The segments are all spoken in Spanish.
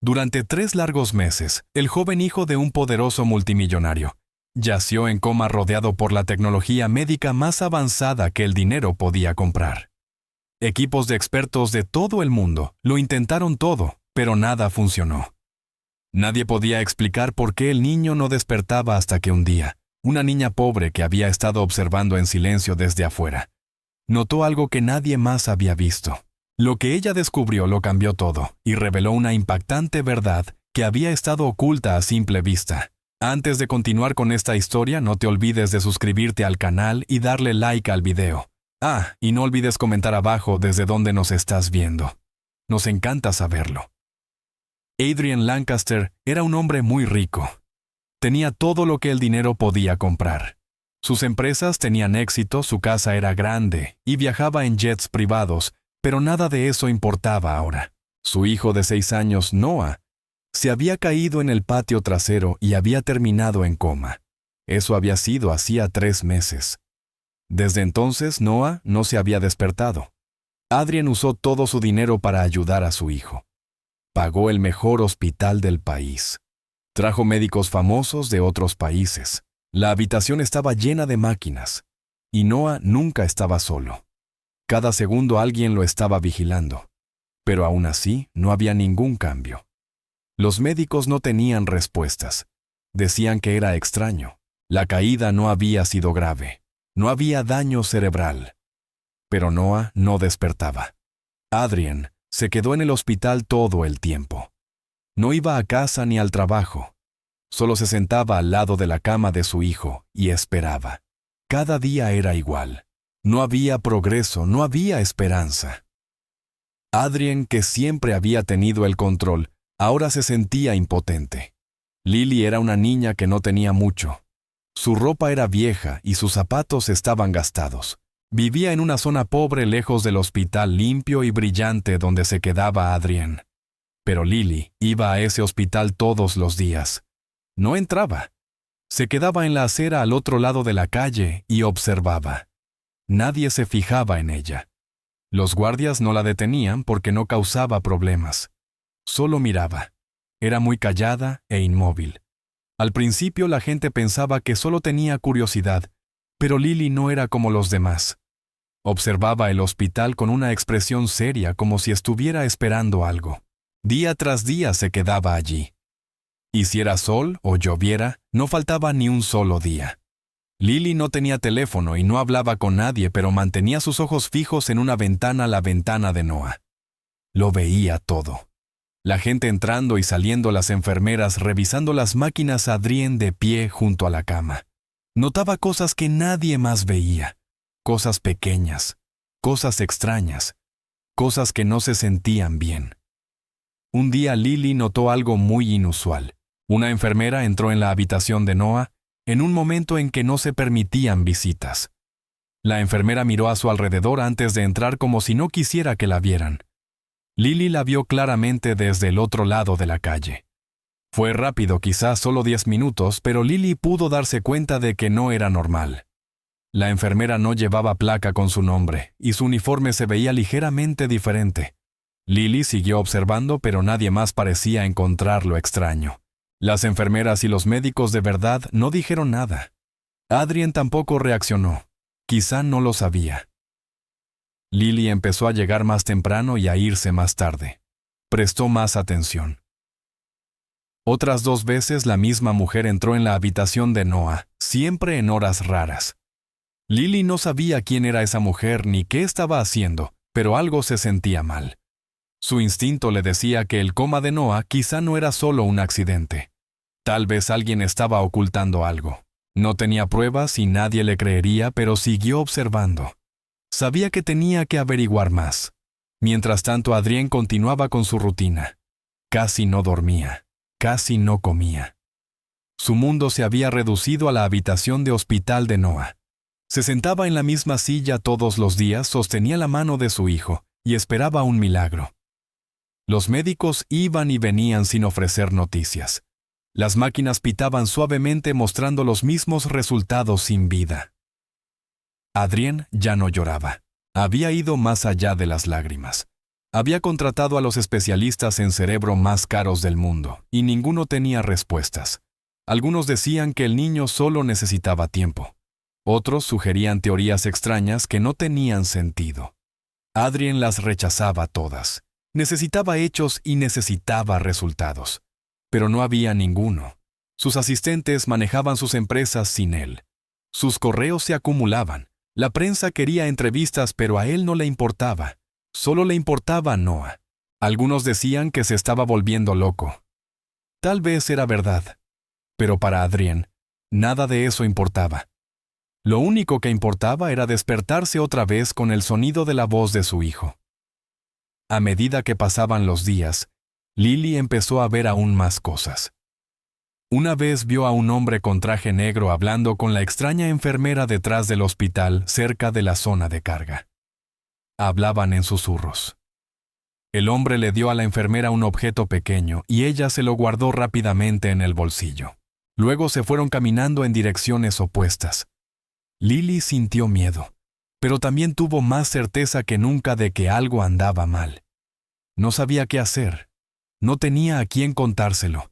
Durante 3 largos meses, el joven hijo de un poderoso multimillonario yació en coma rodeado por la tecnología médica más avanzada que el dinero podía comprar. Equipos de expertos de todo el mundo lo intentaron todo, pero nada funcionó. Nadie podía explicar por qué el niño no despertaba hasta que un día, una niña pobre que había estado observando en silencio desde afuera, notó algo que nadie más había visto. Lo que ella descubrió lo cambió todo y reveló una impactante verdad que había estado oculta a simple vista. Antes de continuar con esta historia, no te olvides de suscribirte al canal y darle like al video. Y no olvides comentar abajo desde dónde nos estás viendo. Nos encanta saberlo. Adrian Lancaster era un hombre muy rico. Tenía todo lo que el dinero podía comprar. Sus empresas tenían éxito, su casa era grande y viajaba en jets privados, pero nada de eso importaba ahora. Su hijo de 6 años, Noah, se había caído en el patio trasero y había terminado en coma. Eso había sido hacía 3 meses. Desde entonces, Noah no se había despertado. Adrian usó todo su dinero para ayudar a su hijo. Pagó el mejor hospital del país. Trajo médicos famosos de otros países. La habitación estaba llena de máquinas. Y Noah nunca estaba solo. Cada segundo alguien lo estaba vigilando. Pero aún así, no había ningún cambio. Los médicos no tenían respuestas. Decían que era extraño. La caída no había sido grave. No había daño cerebral. Pero Noah no despertaba. Adrian se quedó en el hospital todo el tiempo. No iba a casa ni al trabajo. Solo se sentaba al lado de la cama de su hijo y esperaba. Cada día era igual. No había progreso, no había esperanza. Adrian, que siempre había tenido el control, ahora se sentía impotente. Lily era una niña que no tenía mucho. Su ropa era vieja y sus zapatos estaban gastados. Vivía en una zona pobre lejos del hospital limpio y brillante donde se quedaba Adrian. Pero Lily iba a ese hospital todos los días. No entraba. Se quedaba en la acera al otro lado de la calle y observaba. Nadie se fijaba en ella. Los guardias no la detenían porque no causaba problemas. Solo miraba. Era muy callada e inmóvil. Al principio la gente pensaba que solo tenía curiosidad, pero Lily no era como los demás. Observaba el hospital con una expresión seria como si estuviera esperando algo. Día tras día se quedaba allí. Hiciera sol o lloviera, no faltaba ni un solo día. Lily no tenía teléfono y no hablaba con nadie, pero mantenía sus ojos fijos en una ventana, la ventana de Noah. Lo veía todo. La gente entrando y saliendo, las enfermeras revisando las máquinas, Adrian de pie junto a la cama. Notaba cosas que nadie más veía. Cosas pequeñas, cosas extrañas, cosas que no se sentían bien. Un día Lily notó algo muy inusual. Una enfermera entró en la habitación de Noah en un momento en que no se permitían visitas. La enfermera miró a su alrededor antes de entrar como si no quisiera que la vieran. Lily la vio claramente desde el otro lado de la calle. Fue rápido, quizás solo 10 minutos, pero Lily pudo darse cuenta de que no era normal. La enfermera no llevaba placa con su nombre, y su uniforme se veía ligeramente diferente. Lily siguió observando, pero nadie más parecía encontrarlo extraño. Las enfermeras y los médicos de verdad no dijeron nada. Adrian tampoco reaccionó. Quizá no lo sabía. Lily empezó a llegar más temprano y a irse más tarde. Prestó más atención. Otras 2 veces la misma mujer entró en la habitación de Noah, siempre en horas raras. Lily no sabía quién era esa mujer ni qué estaba haciendo, pero algo se sentía mal. Su instinto le decía que el coma de Noah quizá no era solo un accidente. Tal vez alguien estaba ocultando algo. No tenía pruebas y nadie le creería, pero siguió observando. Sabía que tenía que averiguar más. Mientras tanto, Adrian continuaba con su rutina. Casi no dormía, casi no comía. Su mundo se había reducido a la habitación de hospital de Noah. Se sentaba en la misma silla todos los días, sostenía la mano de su hijo y esperaba un milagro. Los médicos iban y venían sin ofrecer noticias. Las máquinas pitaban suavemente mostrando los mismos resultados sin vida. Adrian ya no lloraba. Había ido más allá de las lágrimas. Había contratado a los especialistas en cerebro más caros del mundo, y ninguno tenía respuestas. Algunos decían que el niño solo necesitaba tiempo. Otros sugerían teorías extrañas que no tenían sentido. Adrien las rechazaba todas. Necesitaba hechos y necesitaba resultados. Pero no había ninguno. Sus asistentes manejaban sus empresas sin él. Sus correos se acumulaban. La prensa quería entrevistas, pero a él no le importaba. Solo le importaba Noah. Algunos decían que se estaba volviendo loco. Tal vez era verdad. Pero para Adrien, nada de eso importaba. Lo único que importaba era despertarse otra vez con el sonido de la voz de su hijo. A medida que pasaban los días, Lily empezó a ver aún más cosas. Una vez vio a un hombre con traje negro hablando con la extraña enfermera detrás del hospital cerca de la zona de carga. Hablaban en susurros. El hombre le dio a la enfermera un objeto pequeño y ella se lo guardó rápidamente en el bolsillo. Luego se fueron caminando en direcciones opuestas. Lily sintió miedo, pero también tuvo más certeza que nunca de que algo andaba mal. No sabía qué hacer. No tenía a quién contárselo.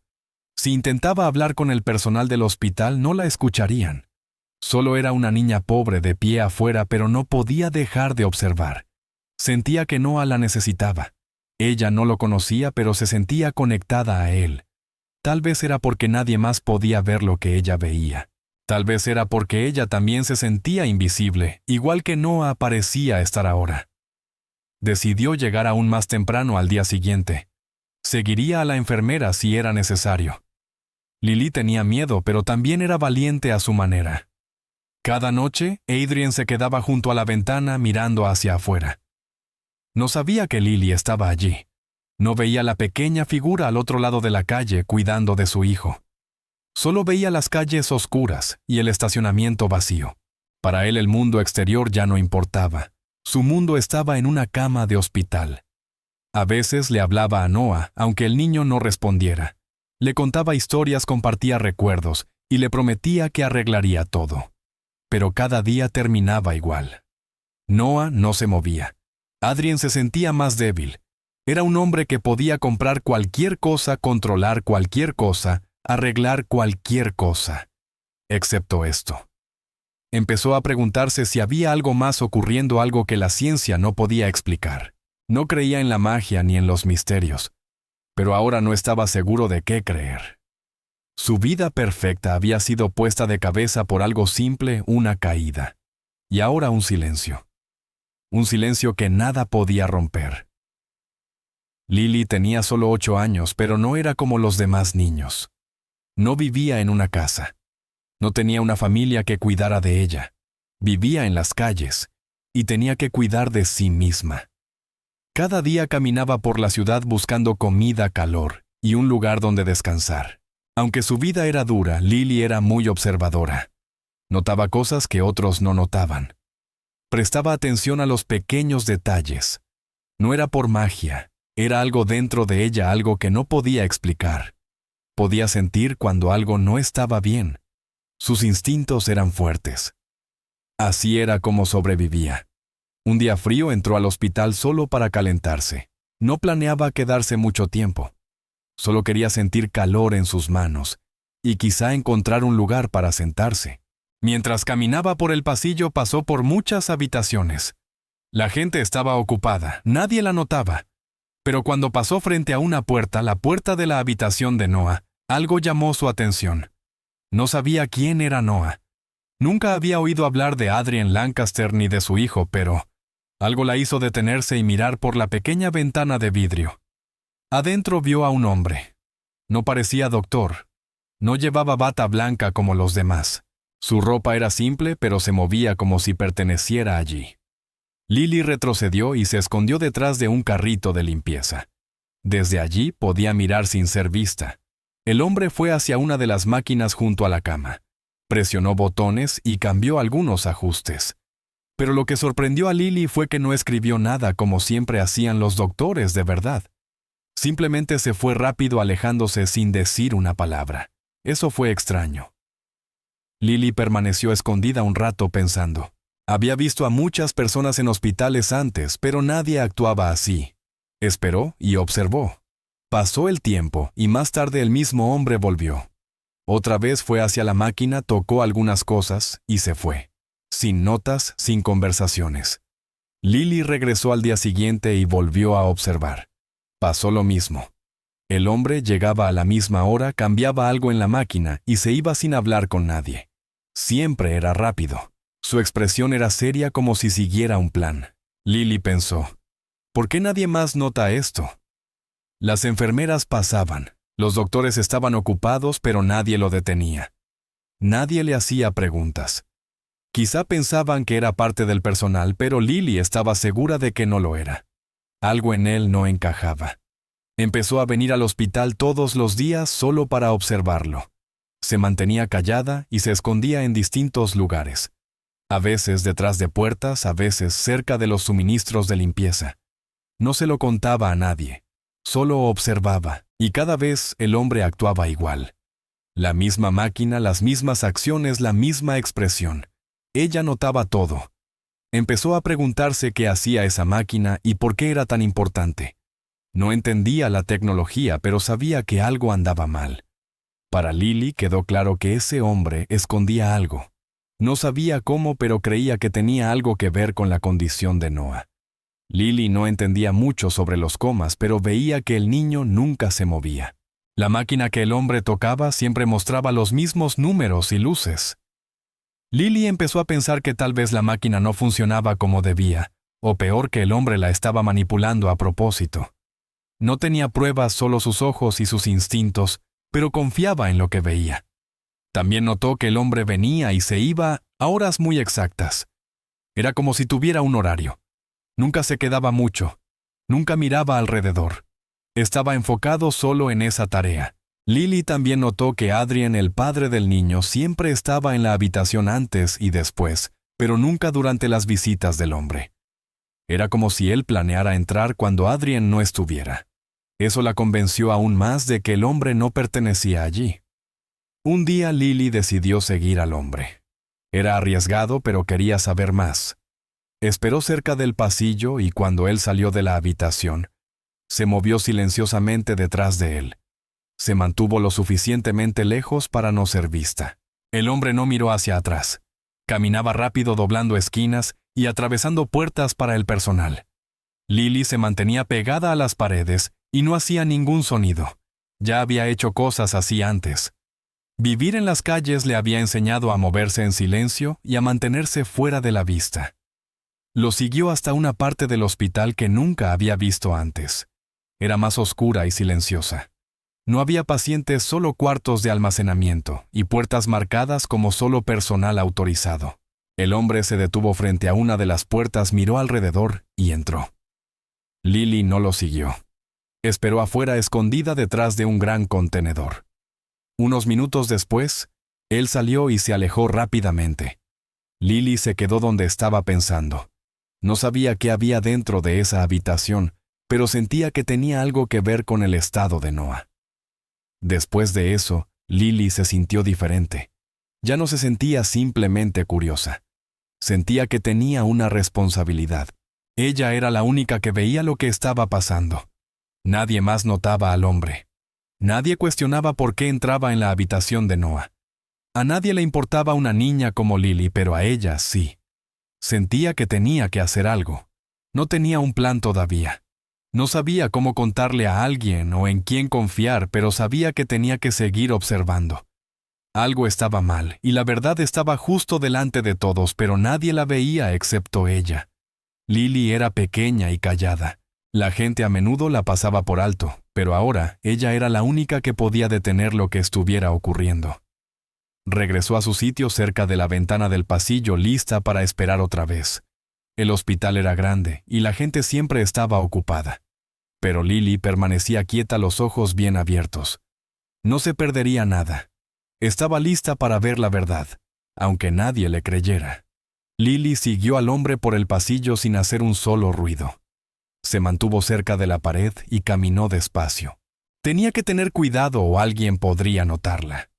Si intentaba hablar con el personal del hospital, no la escucharían. Solo era una niña pobre de pie afuera, pero no podía dejar de observar. Sentía que Noah la necesitaba. Ella no lo conocía, pero se sentía conectada a él. Tal vez era porque nadie más podía ver lo que ella veía. Tal vez era porque ella también se sentía invisible, igual que Noah parecía estar ahora. Decidió llegar aún más temprano al día siguiente. Seguiría a la enfermera si era necesario. Lily tenía miedo, pero también era valiente a su manera. Cada noche, Adrien se quedaba junto a la ventana mirando hacia afuera. No sabía que Lily estaba allí. No veía la pequeña figura al otro lado de la calle cuidando de su hijo. Solo veía las calles oscuras y el estacionamiento vacío. Para él el mundo exterior ya no importaba. Su mundo estaba en una cama de hospital. A veces le hablaba a Noah, aunque el niño no respondiera. Le contaba historias, compartía recuerdos y le prometía que arreglaría todo. Pero cada día terminaba igual. Noah no se movía. Adrien se sentía más débil. Era un hombre que podía comprar cualquier cosa, controlar cualquier cosa, arreglar cualquier cosa, excepto esto. Empezó a preguntarse si había algo más ocurriendo, algo que la ciencia no podía explicar. No creía en la magia ni en los misterios, pero ahora no estaba seguro de qué creer. Su vida perfecta había sido puesta de cabeza por algo simple, una caída, y ahora un silencio. Un silencio que nada podía romper. Lily tenía solo 8 años, pero no era como los demás niños. No vivía en una casa. No tenía una familia que cuidara de ella. Vivía en las calles y tenía que cuidar de sí misma. Cada día caminaba por la ciudad buscando comida, calor y un lugar donde descansar. Aunque su vida era dura, Lily era muy observadora. Notaba cosas que otros no notaban. Prestaba atención a los pequeños detalles. No era por magia, era algo dentro de ella, algo que no podía explicar. Podía sentir cuando algo no estaba bien. Sus instintos eran fuertes. Así era como sobrevivía. Un día frío entró al hospital solo para calentarse. No planeaba quedarse mucho tiempo. Solo quería sentir calor en sus manos y quizá encontrar un lugar para sentarse. Mientras caminaba por el pasillo pasó por muchas habitaciones. La gente estaba ocupada, nadie la notaba. Pero cuando pasó frente a una puerta, la puerta de la habitación de Noah, algo llamó su atención. No sabía quién era Noah. Nunca había oído hablar de Adrien Lancaster ni de su hijo, pero algo la hizo detenerse y mirar por la pequeña ventana de vidrio. Adentro vio a un hombre. No parecía doctor. No llevaba bata blanca como los demás. Su ropa era simple, pero se movía como si perteneciera allí. Lily retrocedió y se escondió detrás de un carrito de limpieza. Desde allí podía mirar sin ser vista. El hombre fue hacia una de las máquinas junto a la cama. Presionó botones y cambió algunos ajustes. Pero lo que sorprendió a Lily fue que no escribió nada como siempre hacían los doctores de verdad. Simplemente se fue rápido alejándose sin decir una palabra. Eso fue extraño. Lily permaneció escondida un rato pensando. Había visto a muchas personas en hospitales antes, pero nadie actuaba así. Esperó y observó. Pasó el tiempo y más tarde el mismo hombre volvió. Otra vez fue hacia la máquina, tocó algunas cosas y se fue. Sin notas, sin conversaciones. Lily regresó al día siguiente y volvió a observar. Pasó lo mismo. El hombre llegaba a la misma hora, cambiaba algo en la máquina y se iba sin hablar con nadie. Siempre era rápido. Su expresión era seria como si siguiera un plan. Lily pensó, ¿por qué nadie más nota esto? Las enfermeras pasaban. Los doctores estaban ocupados, pero nadie lo detenía. Nadie le hacía preguntas. Quizá pensaban que era parte del personal, pero Lily estaba segura de que no lo era. Algo en él no encajaba. Empezó a venir al hospital todos los días solo para observarlo. Se mantenía callada y se escondía en distintos lugares. A veces detrás de puertas, a veces cerca de los suministros de limpieza. No se lo contaba a nadie. Solo observaba, y cada vez el hombre actuaba igual. La misma máquina, las mismas acciones, la misma expresión. Ella notaba todo. Empezó a preguntarse qué hacía esa máquina y por qué era tan importante. No entendía la tecnología, pero sabía que algo andaba mal. Para Lily quedó claro que ese hombre escondía algo. No sabía cómo, pero creía que tenía algo que ver con la condición de Noah. Lily no entendía mucho sobre los comas, pero veía que el niño nunca se movía. La máquina que el hombre tocaba siempre mostraba los mismos números y luces. Lily empezó a pensar que tal vez la máquina no funcionaba como debía, o peor, que el hombre la estaba manipulando a propósito. No tenía pruebas, solo sus ojos y sus instintos, pero confiaba en lo que veía. También notó que el hombre venía y se iba a horas muy exactas. Era como si tuviera un horario. Nunca se quedaba mucho. Nunca miraba alrededor. Estaba enfocado solo en esa tarea. Lily también notó que Adrien, el padre del niño, siempre estaba en la habitación antes y después, pero nunca durante las visitas del hombre. Era como si él planeara entrar cuando Adrien no estuviera. Eso la convenció aún más de que el hombre no pertenecía allí. Un día Lily decidió seguir al hombre. Era arriesgado, pero quería saber más. Esperó cerca del pasillo y cuando él salió de la habitación, se movió silenciosamente detrás de él. Se mantuvo lo suficientemente lejos para no ser vista. El hombre no miró hacia atrás. Caminaba rápido doblando esquinas y atravesando puertas para el personal. Lily se mantenía pegada a las paredes y no hacía ningún sonido. Ya había hecho cosas así antes. Vivir en las calles le había enseñado a moverse en silencio y a mantenerse fuera de la vista. Lo siguió hasta una parte del hospital que nunca había visto antes. Era más oscura y silenciosa. No había pacientes, solo cuartos de almacenamiento y puertas marcadas como solo personal autorizado. El hombre se detuvo frente a una de las puertas, miró alrededor y entró. Lily no lo siguió. Esperó afuera escondida detrás de un gran contenedor. Unos minutos después, él salió y se alejó rápidamente. Lily se quedó donde estaba pensando. No sabía qué había dentro de esa habitación, pero sentía que tenía algo que ver con el estado de Noah. Después de eso, Lily se sintió diferente. Ya no se sentía simplemente curiosa. Sentía que tenía una responsabilidad. Ella era la única que veía lo que estaba pasando. Nadie más notaba al hombre. Nadie cuestionaba por qué entraba en la habitación de Noah. A nadie le importaba una niña como Lily, pero a ella sí. Sentía que tenía que hacer algo. No tenía un plan todavía. No sabía cómo contarle a alguien o en quién confiar, pero sabía que tenía que seguir observando. Algo estaba mal, y la verdad estaba justo delante de todos, pero nadie la veía excepto ella. Lily era pequeña y callada. La gente a menudo la pasaba por alto, pero ahora ella era la única que podía detener lo que estuviera ocurriendo. Regresó a su sitio cerca de la ventana del pasillo, lista para esperar otra vez. El hospital era grande y la gente siempre estaba ocupada. Pero Lily permanecía quieta, los ojos bien abiertos. No se perdería nada. Estaba lista para ver la verdad, aunque nadie le creyera. Lily siguió al hombre por el pasillo sin hacer un solo ruido. Se mantuvo cerca de la pared y caminó despacio. Tenía que tener cuidado o alguien podría notarla.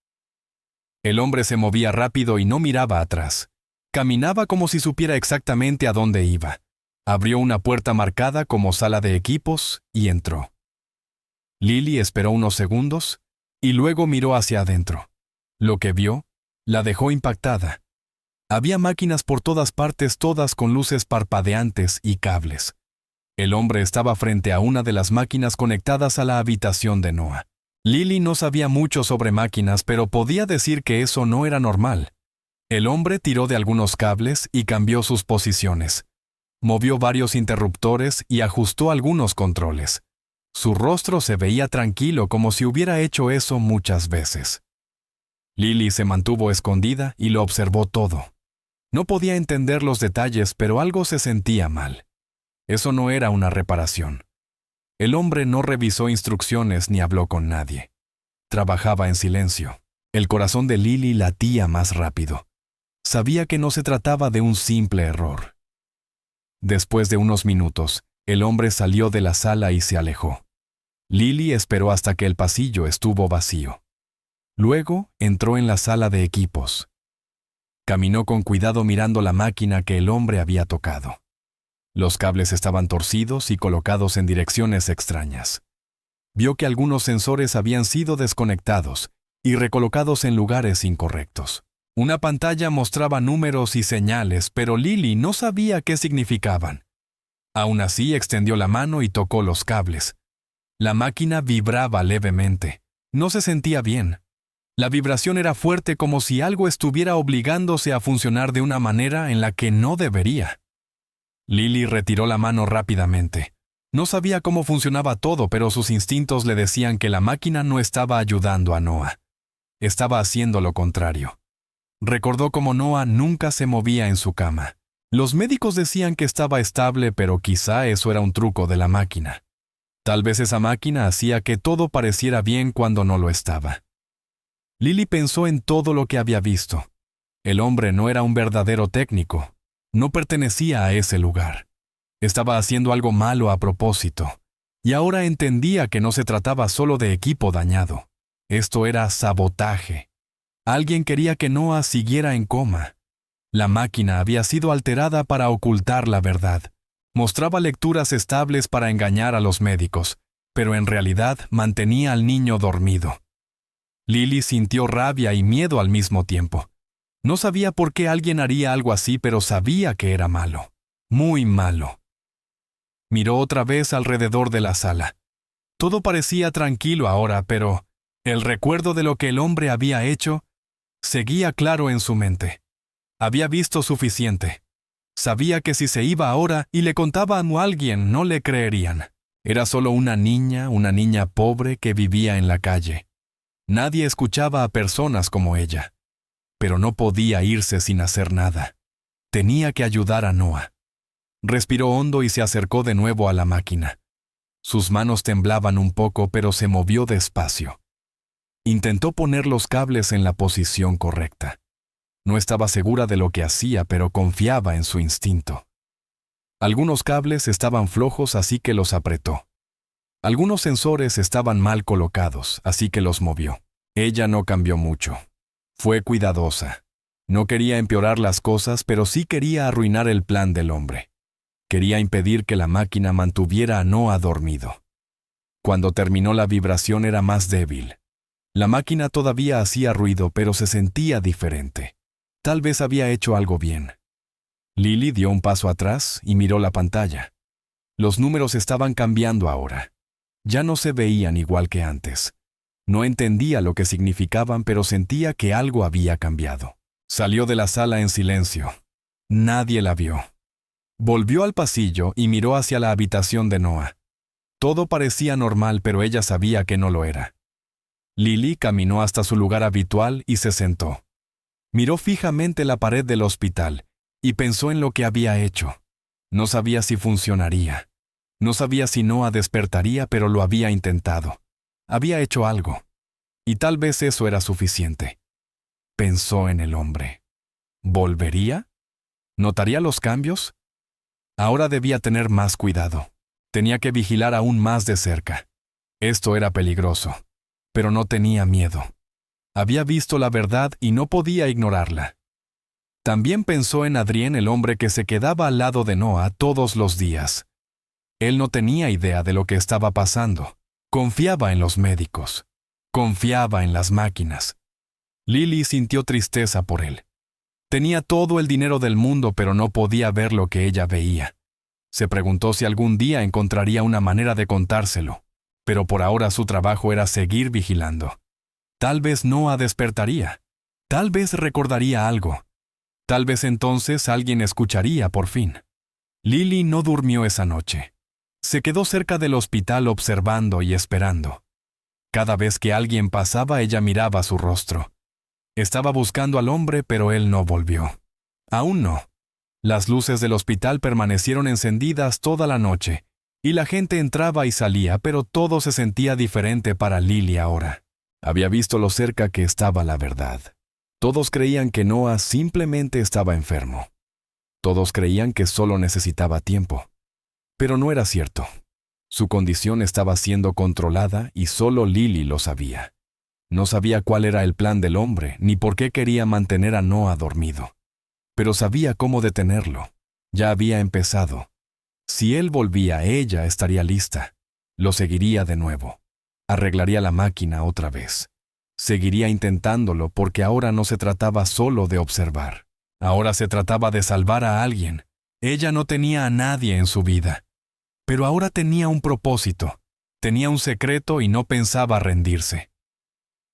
El hombre se movía rápido y no miraba atrás. Caminaba como si supiera exactamente a dónde iba. Abrió una puerta marcada como sala de equipos y entró. Lily esperó unos segundos y luego miró hacia adentro. Lo que vio la dejó impactada. Había máquinas por todas partes, todas con luces parpadeantes y cables. El hombre estaba frente a una de las máquinas conectadas a la habitación de Noah. Lily no sabía mucho sobre máquinas, pero podía decir que eso no era normal. El hombre tiró de algunos cables y cambió sus posiciones. Movió varios interruptores y ajustó algunos controles. Su rostro se veía tranquilo, como si hubiera hecho eso muchas veces. Lily se mantuvo escondida y lo observó todo. No podía entender los detalles, pero algo se sentía mal. Eso no era una reparación. El hombre no revisó instrucciones ni habló con nadie. Trabajaba en silencio. El corazón de Lily latía más rápido. Sabía que no se trataba de un simple error. Después de unos minutos, el hombre salió de la sala y se alejó. Lily esperó hasta que el pasillo estuvo vacío. Luego entró en la sala de equipos. Caminó con cuidado mirando la máquina que el hombre había tocado. Los cables estaban torcidos y colocados en direcciones extrañas. Vio que algunos sensores habían sido desconectados y recolocados en lugares incorrectos. Una pantalla mostraba números y señales, pero Lily no sabía qué significaban. Aún así, extendió la mano y tocó los cables. La máquina vibraba levemente. No se sentía bien. La vibración era fuerte, como si algo estuviera obligándose a funcionar de una manera en la que no debería. Lily retiró la mano rápidamente. No sabía cómo funcionaba todo, pero sus instintos le decían que la máquina no estaba ayudando a Noah. Estaba haciendo lo contrario. Recordó cómo Noah nunca se movía en su cama. Los médicos decían que estaba estable, pero quizá eso era un truco de la máquina. Tal vez esa máquina hacía que todo pareciera bien cuando no lo estaba. Lily pensó en todo lo que había visto. El hombre no era un verdadero técnico. No pertenecía a ese lugar. Estaba haciendo algo malo a propósito. Y ahora entendía que no se trataba solo de equipo dañado. Esto era sabotaje. Alguien quería que Noah siguiera en coma. La máquina había sido alterada para ocultar la verdad. Mostraba lecturas estables para engañar a los médicos, pero en realidad mantenía al niño dormido. Lily sintió rabia y miedo al mismo tiempo. No sabía por qué alguien haría algo así, pero sabía que era malo. Muy malo. Miró otra vez alrededor de la sala. Todo parecía tranquilo ahora, pero el recuerdo de lo que el hombre había hecho seguía claro en su mente. Había visto suficiente. Sabía que si se iba ahora y le contaba a alguien, no le creerían. Era solo una niña pobre que vivía en la calle. Nadie escuchaba a personas como ella. Pero no podía irse sin hacer nada. Tenía que ayudar a Noah. Respiró hondo y se acercó de nuevo a la máquina. Sus manos temblaban un poco, pero se movió despacio. Intentó poner los cables en la posición correcta. No estaba segura de lo que hacía, pero confiaba en su instinto. Algunos cables estaban flojos, así que los apretó. Algunos sensores estaban mal colocados, así que los movió. Ella no cambió mucho. Fue cuidadosa. No quería empeorar las cosas, pero sí quería arruinar el plan del hombre. Quería impedir que la máquina mantuviera a Noah dormido. Cuando terminó, la vibración era más débil. La máquina todavía hacía ruido, pero se sentía diferente. Tal vez había hecho algo bien. Lily dio un paso atrás y miró la pantalla. Los números estaban cambiando ahora. Ya no se veían igual que antes. No entendía lo que significaban, pero sentía que algo había cambiado. Salió de la sala en silencio. Nadie la vio. Volvió al pasillo y miró hacia la habitación de Noah. Todo parecía normal, pero ella sabía que no lo era. Lily caminó hasta su lugar habitual y se sentó. Miró fijamente la pared del hospital y pensó en lo que había hecho. No sabía si funcionaría. No sabía si Noah despertaría, pero lo había intentado. Había hecho algo. Y tal vez eso era suficiente. Pensó en el hombre. ¿Volvería? ¿Notaría los cambios? Ahora debía tener más cuidado. Tenía que vigilar aún más de cerca. Esto era peligroso, pero no tenía miedo. Había visto la verdad y no podía ignorarla. También pensó en Adrien, el hombre que se quedaba al lado de Noah todos los días. Él no tenía idea de lo que estaba pasando. Confiaba en los médicos. Confiaba en las máquinas. Lily sintió tristeza por él. Tenía todo el dinero del mundo, pero no podía ver lo que ella veía. Se preguntó si algún día encontraría una manera de contárselo, pero por ahora su trabajo era seguir vigilando. Tal vez Noah despertaría. Tal vez recordaría algo. Tal vez entonces alguien escucharía por fin. Lily no durmió esa noche. Se quedó cerca del hospital observando y esperando. Cada vez que alguien pasaba, ella miraba su rostro. Estaba buscando al hombre, pero él no volvió. Aún no. Las luces del hospital permanecieron encendidas toda la noche, y la gente entraba y salía, pero todo se sentía diferente para Lily ahora. Había visto lo cerca que estaba la verdad. Todos creían que Noah simplemente estaba enfermo. Todos creían que solo necesitaba tiempo. Pero no era cierto. Su condición estaba siendo controlada y solo Lily lo sabía. No sabía cuál era el plan del hombre, ni por qué quería mantener a Noah dormido. Pero sabía cómo detenerlo. Ya había empezado. Si él volvía, ella estaría lista. Lo seguiría de nuevo. Arreglaría la máquina otra vez. Seguiría intentándolo porque ahora no se trataba solo de observar. Ahora se trataba de salvar a alguien. Ella no tenía a nadie en su vida. Pero ahora tenía un propósito. Tenía un secreto y no pensaba rendirse.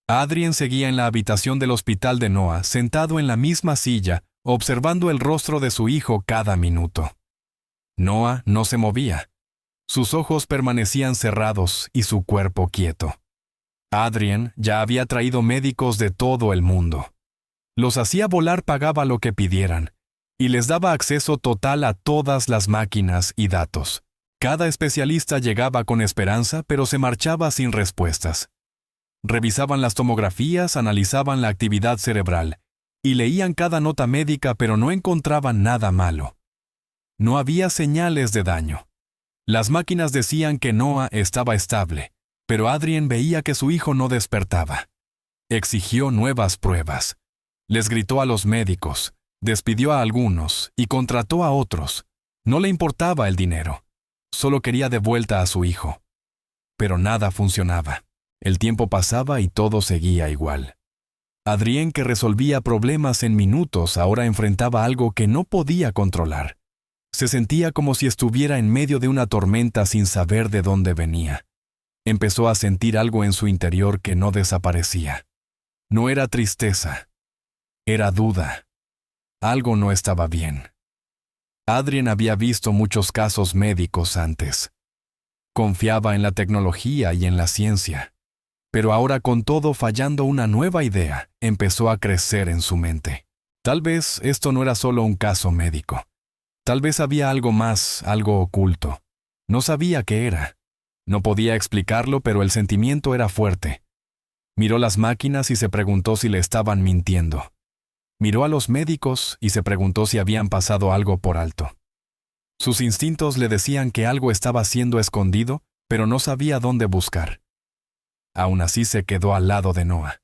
Adrien seguía en la habitación del hospital de Noah, sentado en la misma silla, observando el rostro de su hijo cada minuto. Noah no se movía. Sus ojos permanecían cerrados y su cuerpo quieto. Adrien ya había traído médicos de todo el mundo. Los hacía volar, pagaba lo que pidieran, y les daba acceso total a todas las máquinas y datos. Cada especialista llegaba con esperanza, pero se marchaba sin respuestas. Revisaban las tomografías, analizaban la actividad cerebral, y leían cada nota médica, pero no encontraban nada malo. No había señales de daño. Las máquinas decían que Noah estaba estable, pero Adrien veía que su hijo no despertaba. Exigió nuevas pruebas. Les gritó a los médicos, despidió a algunos y contrató a otros. No le importaba el dinero. Solo quería de vuelta a su hijo. Pero nada funcionaba. El tiempo pasaba y todo seguía igual. Adrien, que resolvía problemas en minutos, ahora enfrentaba algo que no podía controlar. Se sentía como si estuviera en medio de una tormenta sin saber de dónde venía. Empezó a sentir algo en su interior que no desaparecía. No era tristeza. Era duda. Algo no estaba bien. Adrien había visto muchos casos médicos antes. Confiaba en la tecnología y en la ciencia. Pero ahora, con todo fallando, una nueva idea empezó a crecer en su mente. Tal vez esto no era solo un caso médico. Tal vez había algo más, algo oculto. No sabía qué era. No podía explicarlo, pero el sentimiento era fuerte. Miró las máquinas y se preguntó si le estaban mintiendo. Miró a los médicos y se preguntó si habían pasado algo por alto. Sus instintos le decían que algo estaba siendo escondido, pero no sabía dónde buscar. Aún así se quedó al lado de Noah.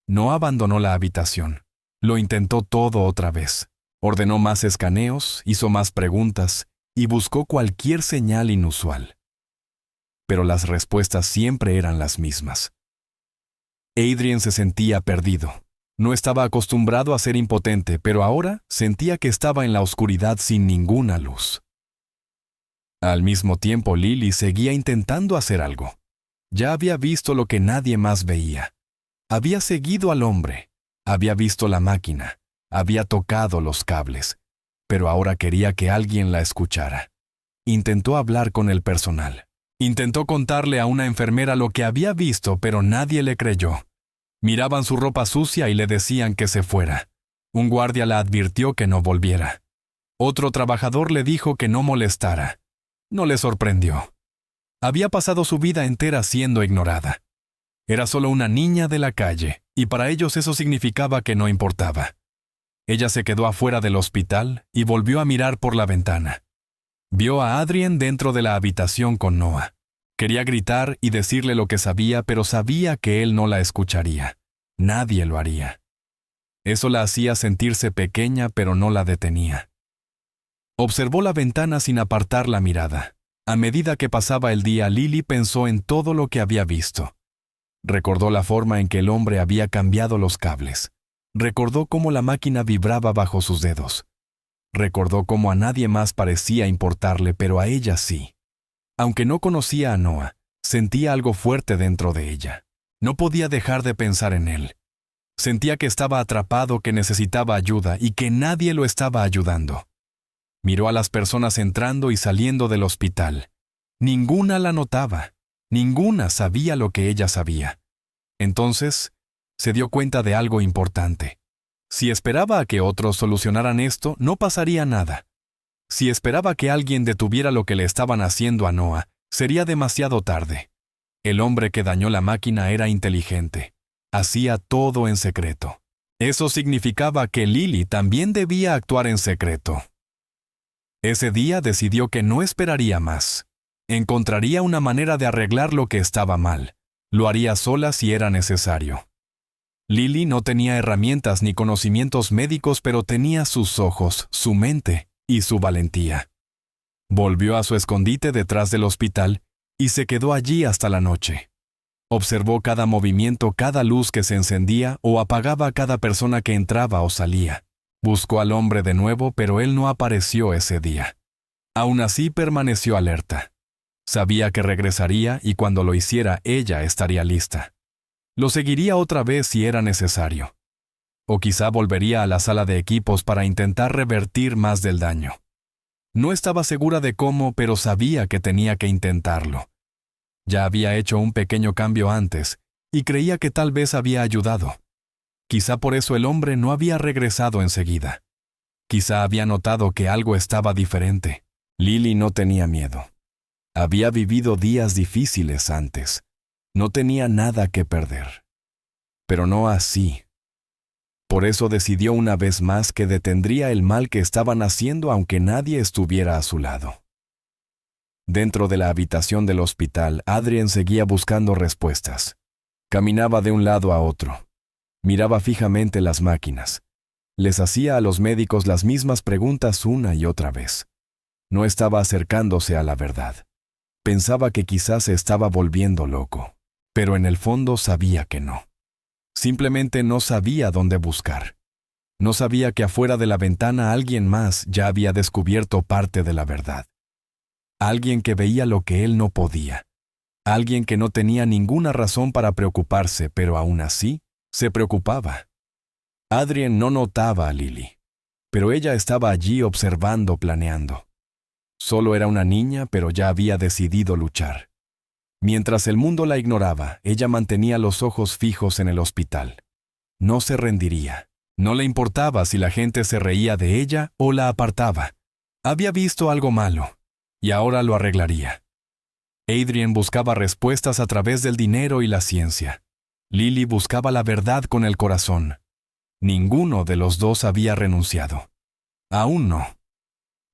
No abandonó la habitación. Lo intentó todo otra vez. Ordenó más escaneos, hizo más preguntas y buscó cualquier señal inusual. Pero las respuestas siempre eran las mismas. Adrien se sentía perdido. No estaba acostumbrado a ser impotente, pero ahora sentía que estaba en la oscuridad sin ninguna luz. Al mismo tiempo, Lily seguía intentando hacer algo. Ya había visto lo que nadie más veía. Había seguido al hombre. Había visto la máquina. Había tocado los cables. Pero ahora quería que alguien la escuchara. Intentó hablar con el personal. Intentó contarle a una enfermera lo que había visto, pero nadie le creyó. Miraban su ropa sucia y le decían que se fuera. Un guardia la advirtió que no volviera. Otro trabajador le dijo que no molestara. No le sorprendió. Había pasado su vida entera siendo ignorada. Era solo una niña de la calle, y para ellos eso significaba que no importaba. Ella se quedó afuera del hospital y volvió a mirar por la ventana. Vio a Adrien dentro de la habitación con Noah. Quería gritar y decirle lo que sabía, pero sabía que él no la escucharía. Nadie lo haría. Eso la hacía sentirse pequeña, pero no la detenía. Observó la ventana sin apartar la mirada. A medida que pasaba el día, Lily pensó en todo lo que había visto. Recordó la forma en que el hombre había cambiado los cables. Recordó cómo la máquina vibraba bajo sus dedos. Recordó cómo a nadie más parecía importarle, pero a ella sí. Aunque no conocía a Noah, sentía algo fuerte dentro de ella. No podía dejar de pensar en él. Sentía que estaba atrapado, que necesitaba ayuda y que nadie lo estaba ayudando. Miró a las personas entrando y saliendo del hospital. Ninguna la notaba. Ninguna sabía lo que ella sabía. Entonces, se dio cuenta de algo importante. Si esperaba a que otros solucionaran esto, no pasaría nada. Si esperaba que alguien detuviera lo que le estaban haciendo a Noah, sería demasiado tarde. El hombre que dañó la máquina era inteligente. Hacía todo en secreto. Eso significaba que Lily también debía actuar en secreto. Ese día decidió que no esperaría más. Encontraría una manera de arreglar lo que estaba mal. Lo haría sola si era necesario. Lily no tenía herramientas ni conocimientos médicos, pero tenía sus ojos, su mente y su valentía. Volvió a su escondite detrás del hospital y se quedó allí hasta la noche. Observó cada movimiento, cada luz que se encendía o apagaba a cada persona que entraba o salía. Buscó al hombre de nuevo, pero él no apareció ese día. Aún así permaneció alerta. Sabía que regresaría y cuando lo hiciera, ella estaría lista. Lo seguiría otra vez si era necesario. O quizá volvería a la sala de equipos para intentar revertir más del daño. No estaba segura de cómo, pero sabía que tenía que intentarlo. Ya había hecho un pequeño cambio antes, y creía que tal vez había ayudado. Quizá por eso el hombre no había regresado enseguida. Quizá había notado que algo estaba diferente. Lily no tenía miedo. Había vivido días difíciles antes. No tenía nada que perder. Pero no así. Por eso decidió una vez más que detendría el mal que estaban haciendo aunque nadie estuviera a su lado. Dentro de la habitación del hospital, Adrien seguía buscando respuestas. Caminaba de un lado a otro. Miraba fijamente las máquinas. Les hacía a los médicos las mismas preguntas una y otra vez. No estaba acercándose a la verdad. Pensaba que quizás se estaba volviendo loco, pero en el fondo sabía que no. Simplemente no sabía dónde buscar. No sabía que afuera de la ventana alguien más ya había descubierto parte de la verdad. Alguien que veía lo que él no podía. Alguien que no tenía ninguna razón para preocuparse, pero aún así se preocupaba. Adrien no notaba a Lily, pero ella estaba allí observando, planeando. Solo era una niña, pero ya había decidido luchar. Mientras el mundo la ignoraba, ella mantenía los ojos fijos en el hospital. No se rendiría. No le importaba si la gente se reía de ella o la apartaba. Había visto algo malo, y ahora lo arreglaría. Adrien buscaba respuestas a través del dinero y la ciencia. Lily buscaba la verdad con el corazón. Ninguno de los dos había renunciado. Aún no.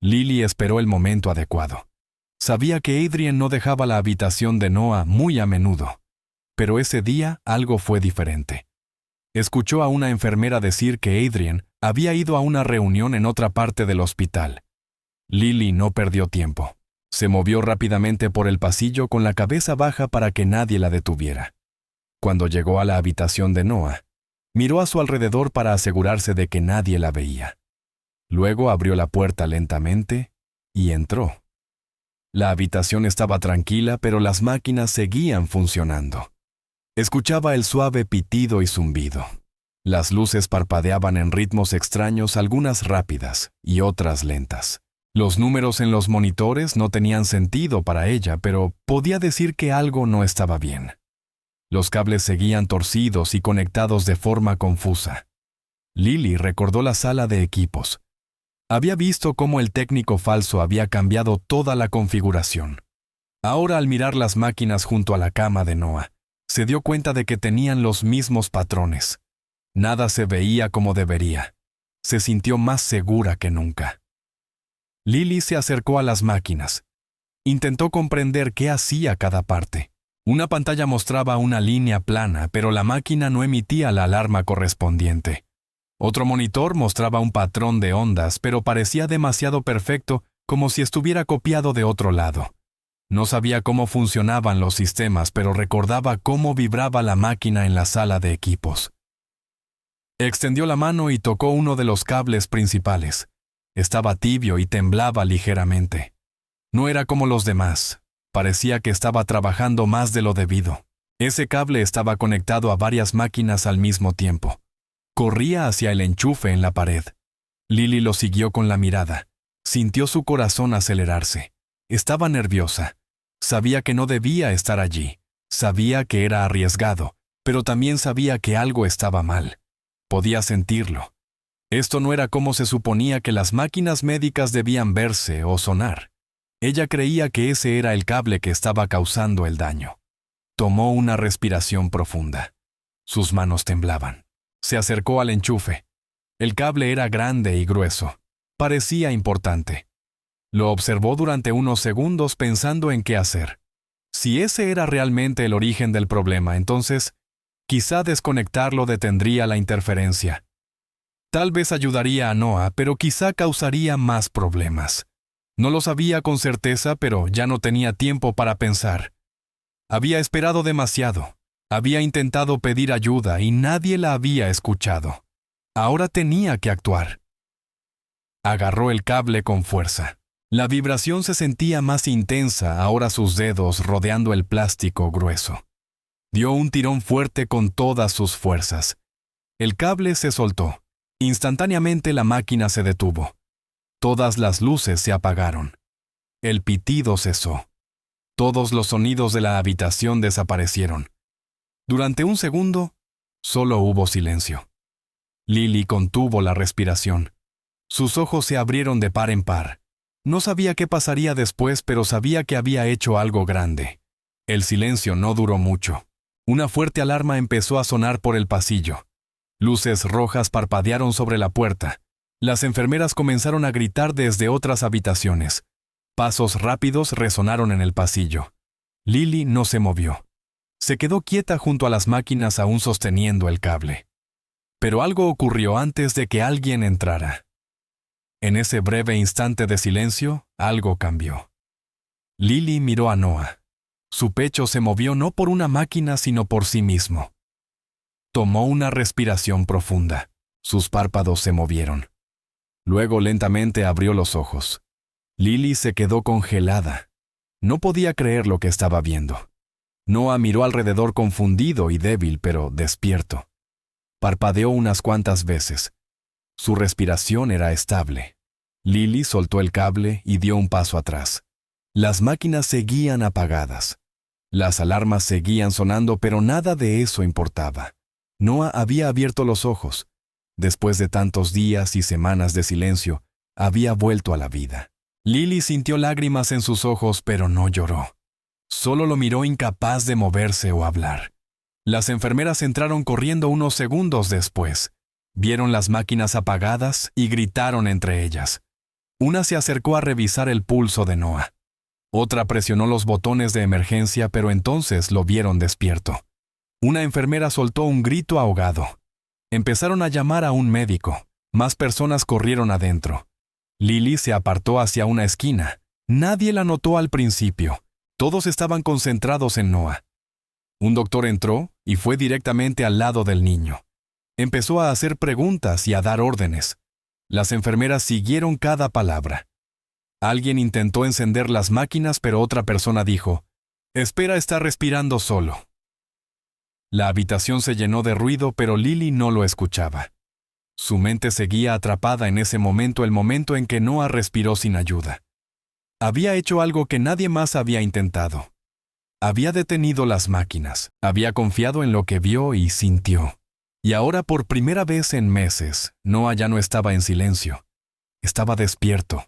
Lily esperó el momento adecuado. Sabía que Adrien no dejaba la habitación de Noah muy a menudo, pero ese día algo fue diferente. Escuchó a una enfermera decir que Adrien había ido a una reunión en otra parte del hospital. Lily no perdió tiempo. Se movió rápidamente por el pasillo con la cabeza baja para que nadie la detuviera. Cuando llegó a la habitación de Noah, miró a su alrededor para asegurarse de que nadie la veía. Luego abrió la puerta lentamente y entró. La habitación estaba tranquila, pero las máquinas seguían funcionando. Escuchaba el suave pitido y zumbido. Las luces parpadeaban en ritmos extraños, algunas rápidas y otras lentas. Los números en los monitores no tenían sentido para ella, pero podía decir que algo no estaba bien. Los cables seguían torcidos y conectados de forma confusa. Lily recordó la sala de equipos. Había visto cómo el técnico falso había cambiado toda la configuración. Ahora, al mirar las máquinas junto a la cama de Noah, se dio cuenta de que tenían los mismos patrones. Nada se veía como debería. Se sintió más segura que nunca. Lily se acercó a las máquinas. Intentó comprender qué hacía cada parte. Una pantalla mostraba una línea plana, pero la máquina no emitía la alarma correspondiente. Otro monitor mostraba un patrón de ondas, pero parecía demasiado perfecto, como si estuviera copiado de otro lado. No sabía cómo funcionaban los sistemas, pero recordaba cómo vibraba la máquina en la sala de equipos. Extendió la mano y tocó uno de los cables principales. Estaba tibio y temblaba ligeramente. No era como los demás. Parecía que estaba trabajando más de lo debido. Ese cable estaba conectado a varias máquinas al mismo tiempo. Corría hacia el enchufe en la pared. Lily lo siguió con la mirada. Sintió su corazón acelerarse. Estaba nerviosa. Sabía que no debía estar allí. Sabía que era arriesgado, pero también sabía que algo estaba mal. Podía sentirlo. Esto no era como se suponía que las máquinas médicas debían verse o sonar. Ella creía que ese era el cable que estaba causando el daño. Tomó una respiración profunda. Sus manos temblaban. Se acercó al enchufe. El cable era grande y grueso. Parecía importante. Lo observó durante unos segundos pensando en qué hacer. Si ese era realmente el origen del problema, entonces, quizá desconectarlo detendría la interferencia. Tal vez ayudaría a Noah, pero quizá causaría más problemas. No lo sabía con certeza, pero ya no tenía tiempo para pensar. Había esperado demasiado. Había intentado pedir ayuda y nadie la había escuchado. Ahora tenía que actuar. Agarró el cable con fuerza. La vibración se sentía más intensa, ahora sus dedos rodeando el plástico grueso. Dio un tirón fuerte con todas sus fuerzas. El cable se soltó. Instantáneamente la máquina se detuvo. Todas las luces se apagaron. El pitido cesó. Todos los sonidos de la habitación desaparecieron. Durante un segundo, solo hubo silencio. Lily contuvo la respiración. Sus ojos se abrieron de par en par. No sabía qué pasaría después, pero sabía que había hecho algo grande. El silencio no duró mucho. Una fuerte alarma empezó a sonar por el pasillo. Luces rojas parpadearon sobre la puerta. Las enfermeras comenzaron a gritar desde otras habitaciones. Pasos rápidos resonaron en el pasillo. Lily no se movió. Se quedó quieta junto a las máquinas aún sosteniendo el cable. Pero algo ocurrió antes de que alguien entrara. En ese breve instante de silencio, algo cambió. Lily miró a Noah. Su pecho se movió no por una máquina, sino por sí mismo. Tomó una respiración profunda. Sus párpados se movieron. Luego lentamente abrió los ojos. Lily se quedó congelada. No podía creer lo que estaba viendo. Noah miró alrededor confundido y débil, pero despierto. Parpadeó unas cuantas veces. Su respiración era estable. Lily soltó el cable y dio un paso atrás. Las máquinas seguían apagadas. Las alarmas seguían sonando, pero nada de eso importaba. Noah había abierto los ojos. Después de tantos días y semanas de silencio, había vuelto a la vida. Lily sintió lágrimas en sus ojos, pero no lloró. Solo lo miró incapaz de moverse o hablar. Las enfermeras entraron corriendo unos segundos después. Vieron las máquinas apagadas y gritaron entre ellas. Una se acercó a revisar el pulso de Noah. Otra presionó los botones de emergencia, pero entonces lo vieron despierto. Una enfermera soltó un grito ahogado. Empezaron a llamar a un médico. Más personas corrieron adentro. Lily se apartó hacia una esquina. Nadie la notó al principio. Todos estaban concentrados en Noah. Un doctor entró y fue directamente al lado del niño. Empezó a hacer preguntas y a dar órdenes. Las enfermeras siguieron cada palabra. Alguien intentó encender las máquinas, pero otra persona dijo, «Espera, está respirando solo». La habitación se llenó de ruido, pero Lily no lo escuchaba. Su mente seguía atrapada en ese momento, el momento en que Noah respiró sin ayuda. Había hecho algo que nadie más había intentado. Había detenido las máquinas, había confiado en lo que vio y sintió. Y ahora, por primera vez en meses, Noah ya no estaba en silencio. Estaba despierto.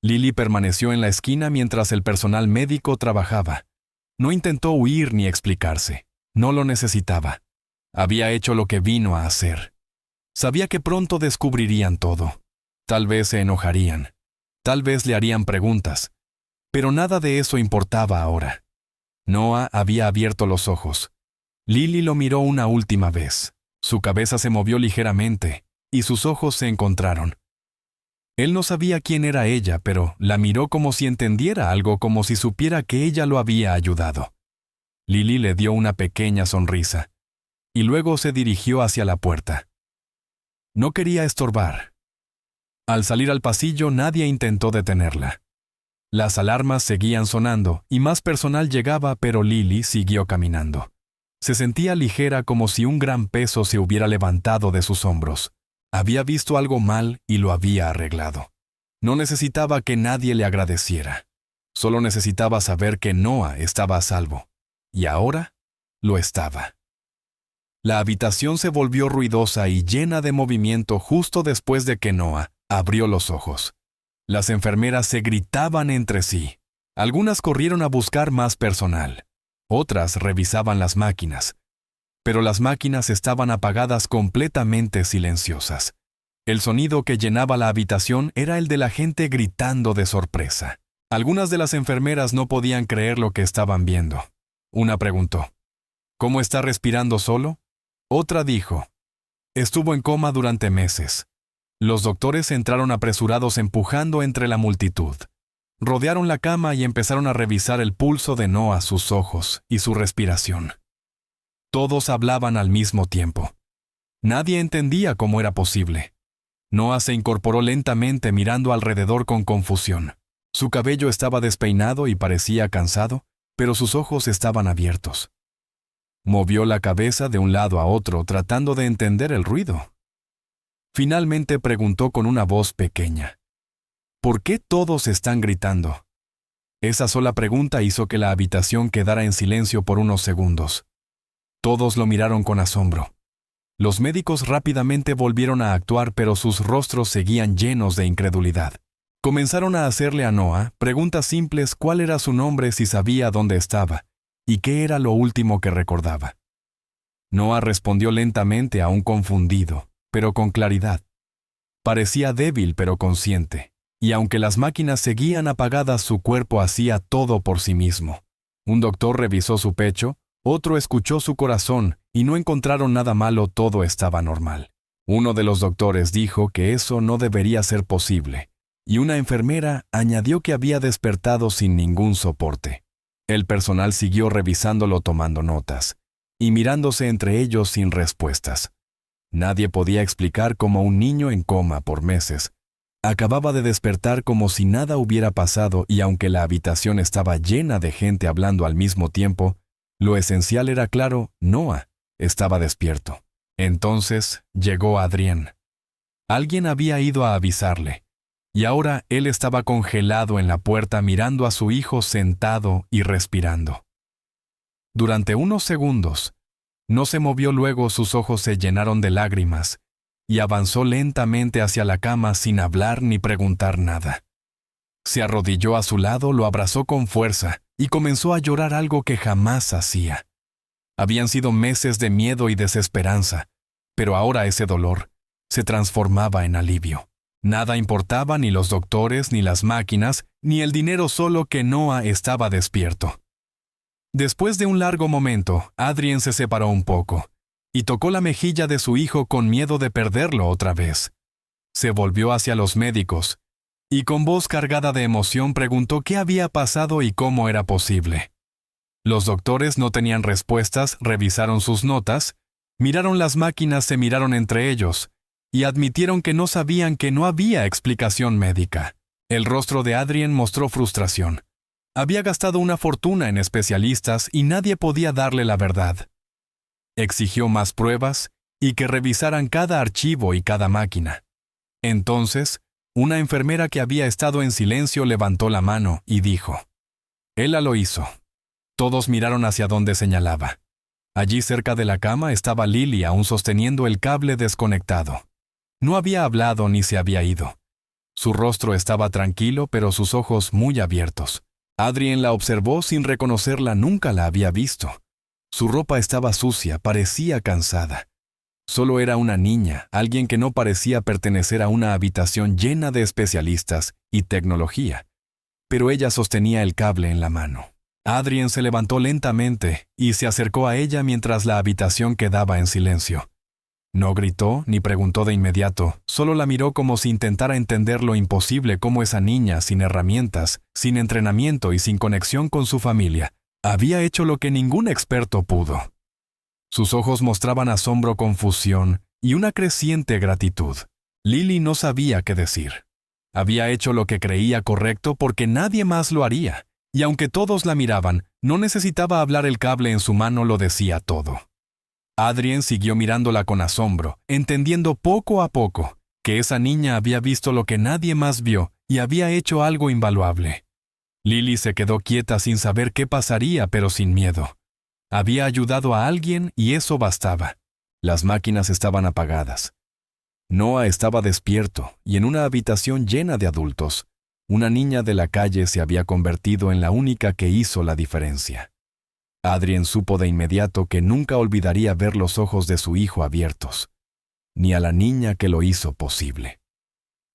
Lily permaneció en la esquina mientras el personal médico trabajaba. No intentó huir ni explicarse. No lo necesitaba. Había hecho lo que vino a hacer. Sabía que pronto descubrirían todo. Tal vez se enojarían. Tal vez le harían preguntas. Pero nada de eso importaba ahora. Noah había abierto los ojos. Lily lo miró una última vez. Su cabeza se movió ligeramente. y sus ojos se encontraron. Él no sabía quién era ella, pero la miró como si entendiera algo, como si supiera que ella lo había ayudado. Lily le dio una pequeña sonrisa, y luego se dirigió hacia la puerta. No quería estorbar. Al salir al pasillo, nadie intentó detenerla. Las alarmas seguían sonando, y más personal llegaba, pero Lily siguió caminando. Se sentía ligera, como si un gran peso se hubiera levantado de sus hombros. Había visto algo mal y lo había arreglado. No necesitaba que nadie le agradeciera. Solo necesitaba saber que Noah estaba a salvo. Y ahora lo estaba. La habitación se volvió ruidosa y llena de movimiento justo después de que Noah abrió los ojos. Las enfermeras se gritaban entre sí. Algunas corrieron a buscar más personal. Otras revisaban las máquinas. Pero las máquinas estaban apagadas, completamente silenciosas. El sonido que llenaba la habitación era el de la gente gritando de sorpresa. Algunas de las enfermeras no podían creer lo que estaban viendo. Una preguntó, ¿cómo está respirando solo? Otra dijo, estuvo en coma durante meses. Los doctores entraron apresurados empujando entre la multitud. Rodearon la cama y empezaron a revisar el pulso de Noah, sus ojos y su respiración. Todos hablaban al mismo tiempo. Nadie entendía cómo era posible. Noah se incorporó lentamente, mirando alrededor con confusión. Su cabello estaba despeinado y parecía cansado, pero sus ojos estaban abiertos. Movió la cabeza de un lado a otro, tratando de entender el ruido. Finalmente preguntó con una voz pequeña, ¿por qué todos están gritando? Esa sola pregunta hizo que la habitación quedara en silencio por unos segundos. Todos lo miraron con asombro. Los médicos rápidamente volvieron a actuar, pero sus rostros seguían llenos de incredulidad. Comenzaron a hacerle a Noah preguntas simples: cuál era su nombre, si sabía dónde estaba, y qué era lo último que recordaba. Noah respondió lentamente, aún confundido, pero con claridad. Parecía débil pero consciente, y aunque las máquinas seguían apagadas, su cuerpo hacía todo por sí mismo. Un doctor revisó su pecho, otro escuchó su corazón, y no encontraron nada malo, todo estaba normal. Uno de los doctores dijo que eso no debería ser posible, y una enfermera añadió que había despertado sin ningún soporte. El personal siguió revisándolo, tomando notas, y mirándose entre ellos sin respuestas. Nadie podía explicar cómo un niño en coma por meses acababa de despertar como si nada hubiera pasado, y aunque la habitación estaba llena de gente hablando al mismo tiempo, lo esencial era claro: Noah estaba despierto. Entonces llegó Adrián. Alguien había ido a avisarle, y ahora él estaba congelado en la puerta, mirando a su hijo sentado y respirando. Durante unos segundos, no se movió, luego sus ojos se llenaron de lágrimas, y avanzó lentamente hacia la cama sin hablar ni preguntar nada. Se arrodilló a su lado, lo abrazó con fuerza, y comenzó a llorar, algo que jamás hacía. Habían sido meses de miedo y desesperanza, pero ahora ese dolor se transformaba en alivio. Nada importaba, ni los doctores, ni las máquinas, ni el dinero, solo que Noah estaba despierto. Después de un largo momento, Adrián se separó un poco y tocó la mejilla de su hijo con miedo de perderlo otra vez. Se volvió hacia los médicos y con voz cargada de emoción preguntó qué había pasado y cómo era posible. Los doctores no tenían respuestas, revisaron sus notas, miraron las máquinas, se miraron entre ellos y admitieron que no sabían, que no había explicación médica. El rostro de Adrián mostró frustración. Había gastado una fortuna en especialistas y nadie podía darle la verdad. Exigió más pruebas y que revisaran cada archivo y cada máquina. Entonces, una enfermera que había estado en silencio levantó la mano y dijo: «Ella lo hizo». Todos miraron hacia donde señalaba. Allí cerca de la cama estaba Lily, aún sosteniendo el cable desconectado. No había hablado ni se había ido. Su rostro estaba tranquilo, pero sus ojos muy abiertos. Adrián la observó sin reconocerla, nunca la había visto. Su ropa estaba sucia, parecía cansada. Solo era una niña, alguien que no parecía pertenecer a una habitación llena de especialistas y tecnología. Pero ella sostenía el cable en la mano. Adrián se levantó lentamente y se acercó a ella mientras la habitación quedaba en silencio. No gritó ni preguntó de inmediato, solo la miró como si intentara entender lo imposible cómo esa niña, sin herramientas, sin entrenamiento y sin conexión con su familia, había hecho lo que ningún experto pudo. Sus ojos mostraban asombro, confusión y una creciente gratitud. Lily no sabía qué decir. Había hecho lo que creía correcto porque nadie más lo haría, y aunque todos la miraban, no necesitaba hablar, el cable en su mano lo decía todo. Adrien siguió mirándola con asombro, entendiendo poco a poco que esa niña había visto lo que nadie más vio y había hecho algo invaluable. Lily se quedó quieta sin saber qué pasaría, pero sin miedo. Había ayudado a alguien y eso bastaba. Las máquinas estaban apagadas. Noah estaba despierto y en una habitación llena de adultos. Una niña de la calle se había convertido en la única que hizo la diferencia. Adrien supo de inmediato que nunca olvidaría ver los ojos de su hijo abiertos, ni a la niña que lo hizo posible.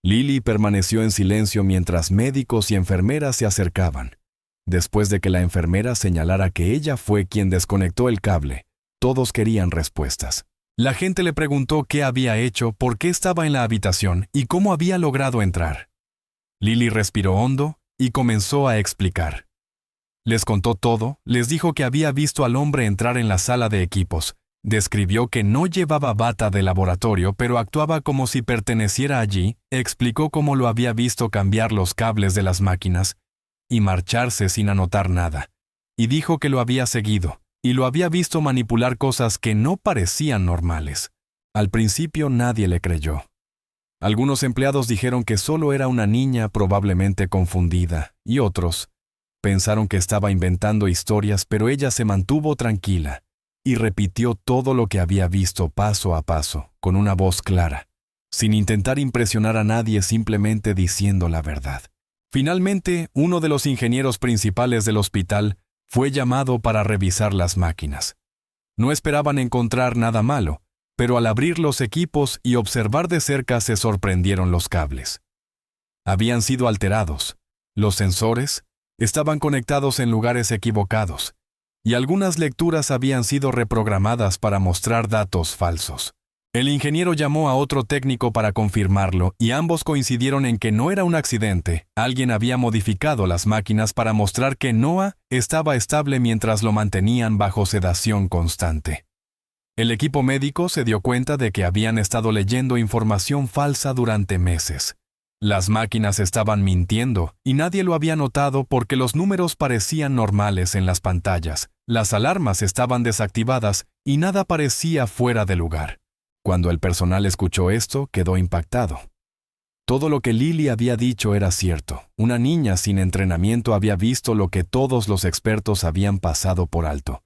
Lily permaneció en silencio mientras médicos y enfermeras se acercaban. Después de que la enfermera señalara que ella fue quien desconectó el cable, todos querían respuestas. La gente le preguntó qué había hecho, por qué estaba en la habitación y cómo había logrado entrar. Lily respiró hondo y comenzó a explicar. Les contó todo, les dijo que había visto al hombre entrar en la sala de equipos. Describió que no llevaba bata de laboratorio, pero actuaba como si perteneciera allí. Explicó cómo lo había visto cambiar los cables de las máquinas y marcharse sin anotar nada. Y dijo que lo había seguido, y lo había visto manipular cosas que no parecían normales. Al principio nadie le creyó. Algunos empleados dijeron que solo era una niña probablemente confundida, y otros pensaron que estaba inventando historias, pero ella se mantuvo tranquila y repitió todo lo que había visto paso a paso, con una voz clara, sin intentar impresionar a nadie, simplemente diciendo la verdad. Finalmente, uno de los ingenieros principales del hospital fue llamado para revisar las máquinas. No esperaban encontrar nada malo, pero al abrir los equipos y observar de cerca se sorprendieron los cables. Habían sido alterados, los sensores estaban conectados en lugares equivocados, y algunas lecturas habían sido reprogramadas para mostrar datos falsos. El ingeniero llamó a otro técnico para confirmarlo y ambos coincidieron en que no era un accidente. Alguien había modificado las máquinas para mostrar que Noah estaba estable mientras lo mantenían bajo sedación constante. El equipo médico se dio cuenta de que habían estado leyendo información falsa durante meses. Las máquinas estaban mintiendo y nadie lo había notado porque los números parecían normales en las pantallas, las alarmas estaban desactivadas y nada parecía fuera de lugar. Cuando el personal escuchó esto, quedó impactado. Todo lo que Lily había dicho era cierto. Una niña sin entrenamiento había visto lo que todos los expertos habían pasado por alto,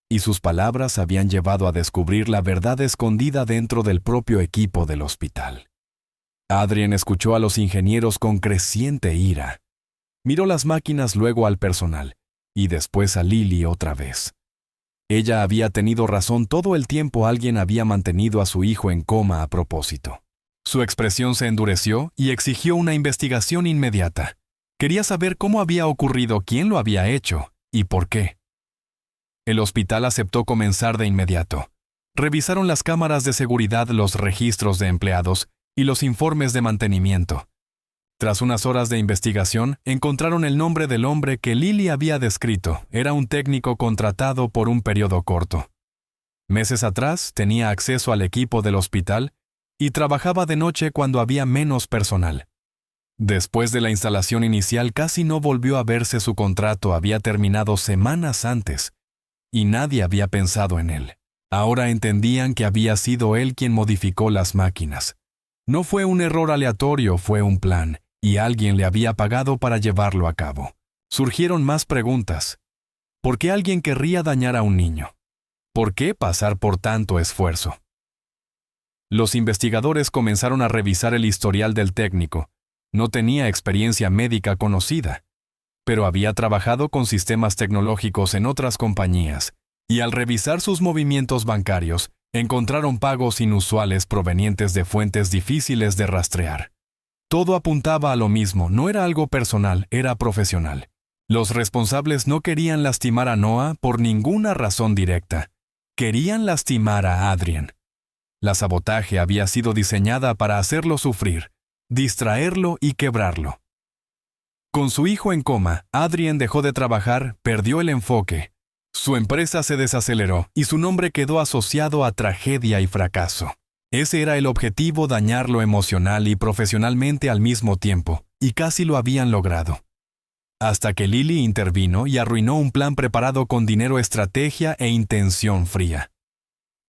y sus palabras habían llevado a descubrir la verdad escondida dentro del propio equipo del hospital. Adrien escuchó a los ingenieros con creciente ira. Miró las máquinas, luego al personal, y después a Lily otra vez. Ella había tenido razón todo el tiempo. Alguien había mantenido a su hijo en coma a propósito. Su expresión se endureció y exigió una investigación inmediata. Quería saber cómo había ocurrido, quién lo había hecho y por qué. El hospital aceptó comenzar de inmediato. Revisaron las cámaras de seguridad, los registros de empleados y los informes de mantenimiento. Tras unas horas de investigación, encontraron el nombre del hombre que Lily había descrito. Era un técnico contratado por un periodo corto. Meses atrás tenía acceso al equipo del hospital y trabajaba de noche cuando había menos personal. Después de la instalación inicial casi no volvió a verse. Su contrato había terminado semanas antes y nadie había pensado en él. Ahora entendían que había sido él quien modificó las máquinas. No fue un error aleatorio, fue un plan, y alguien le había pagado para llevarlo a cabo. Surgieron más preguntas. ¿Por qué alguien querría dañar a un niño? ¿Por qué pasar por tanto esfuerzo? Los investigadores comenzaron a revisar el historial del técnico. No tenía experiencia médica conocida, pero había trabajado con sistemas tecnológicos en otras compañías, y al revisar sus movimientos bancarios, encontraron pagos inusuales provenientes de fuentes difíciles de rastrear. Todo apuntaba a lo mismo, no era algo personal, era profesional. Los responsables no querían lastimar a Noah por ninguna razón directa. Querían lastimar a Adrien. La sabotaje había sido diseñada para hacerlo sufrir, distraerlo y quebrarlo. Con su hijo en coma, Adrien dejó de trabajar, perdió el enfoque. Su empresa se desaceleró y su nombre quedó asociado a tragedia y fracaso. Ese era el objetivo, dañarlo emocional y profesionalmente al mismo tiempo, y casi lo habían logrado. Hasta que Lily intervino y arruinó un plan preparado con dinero, estrategia e intención fría.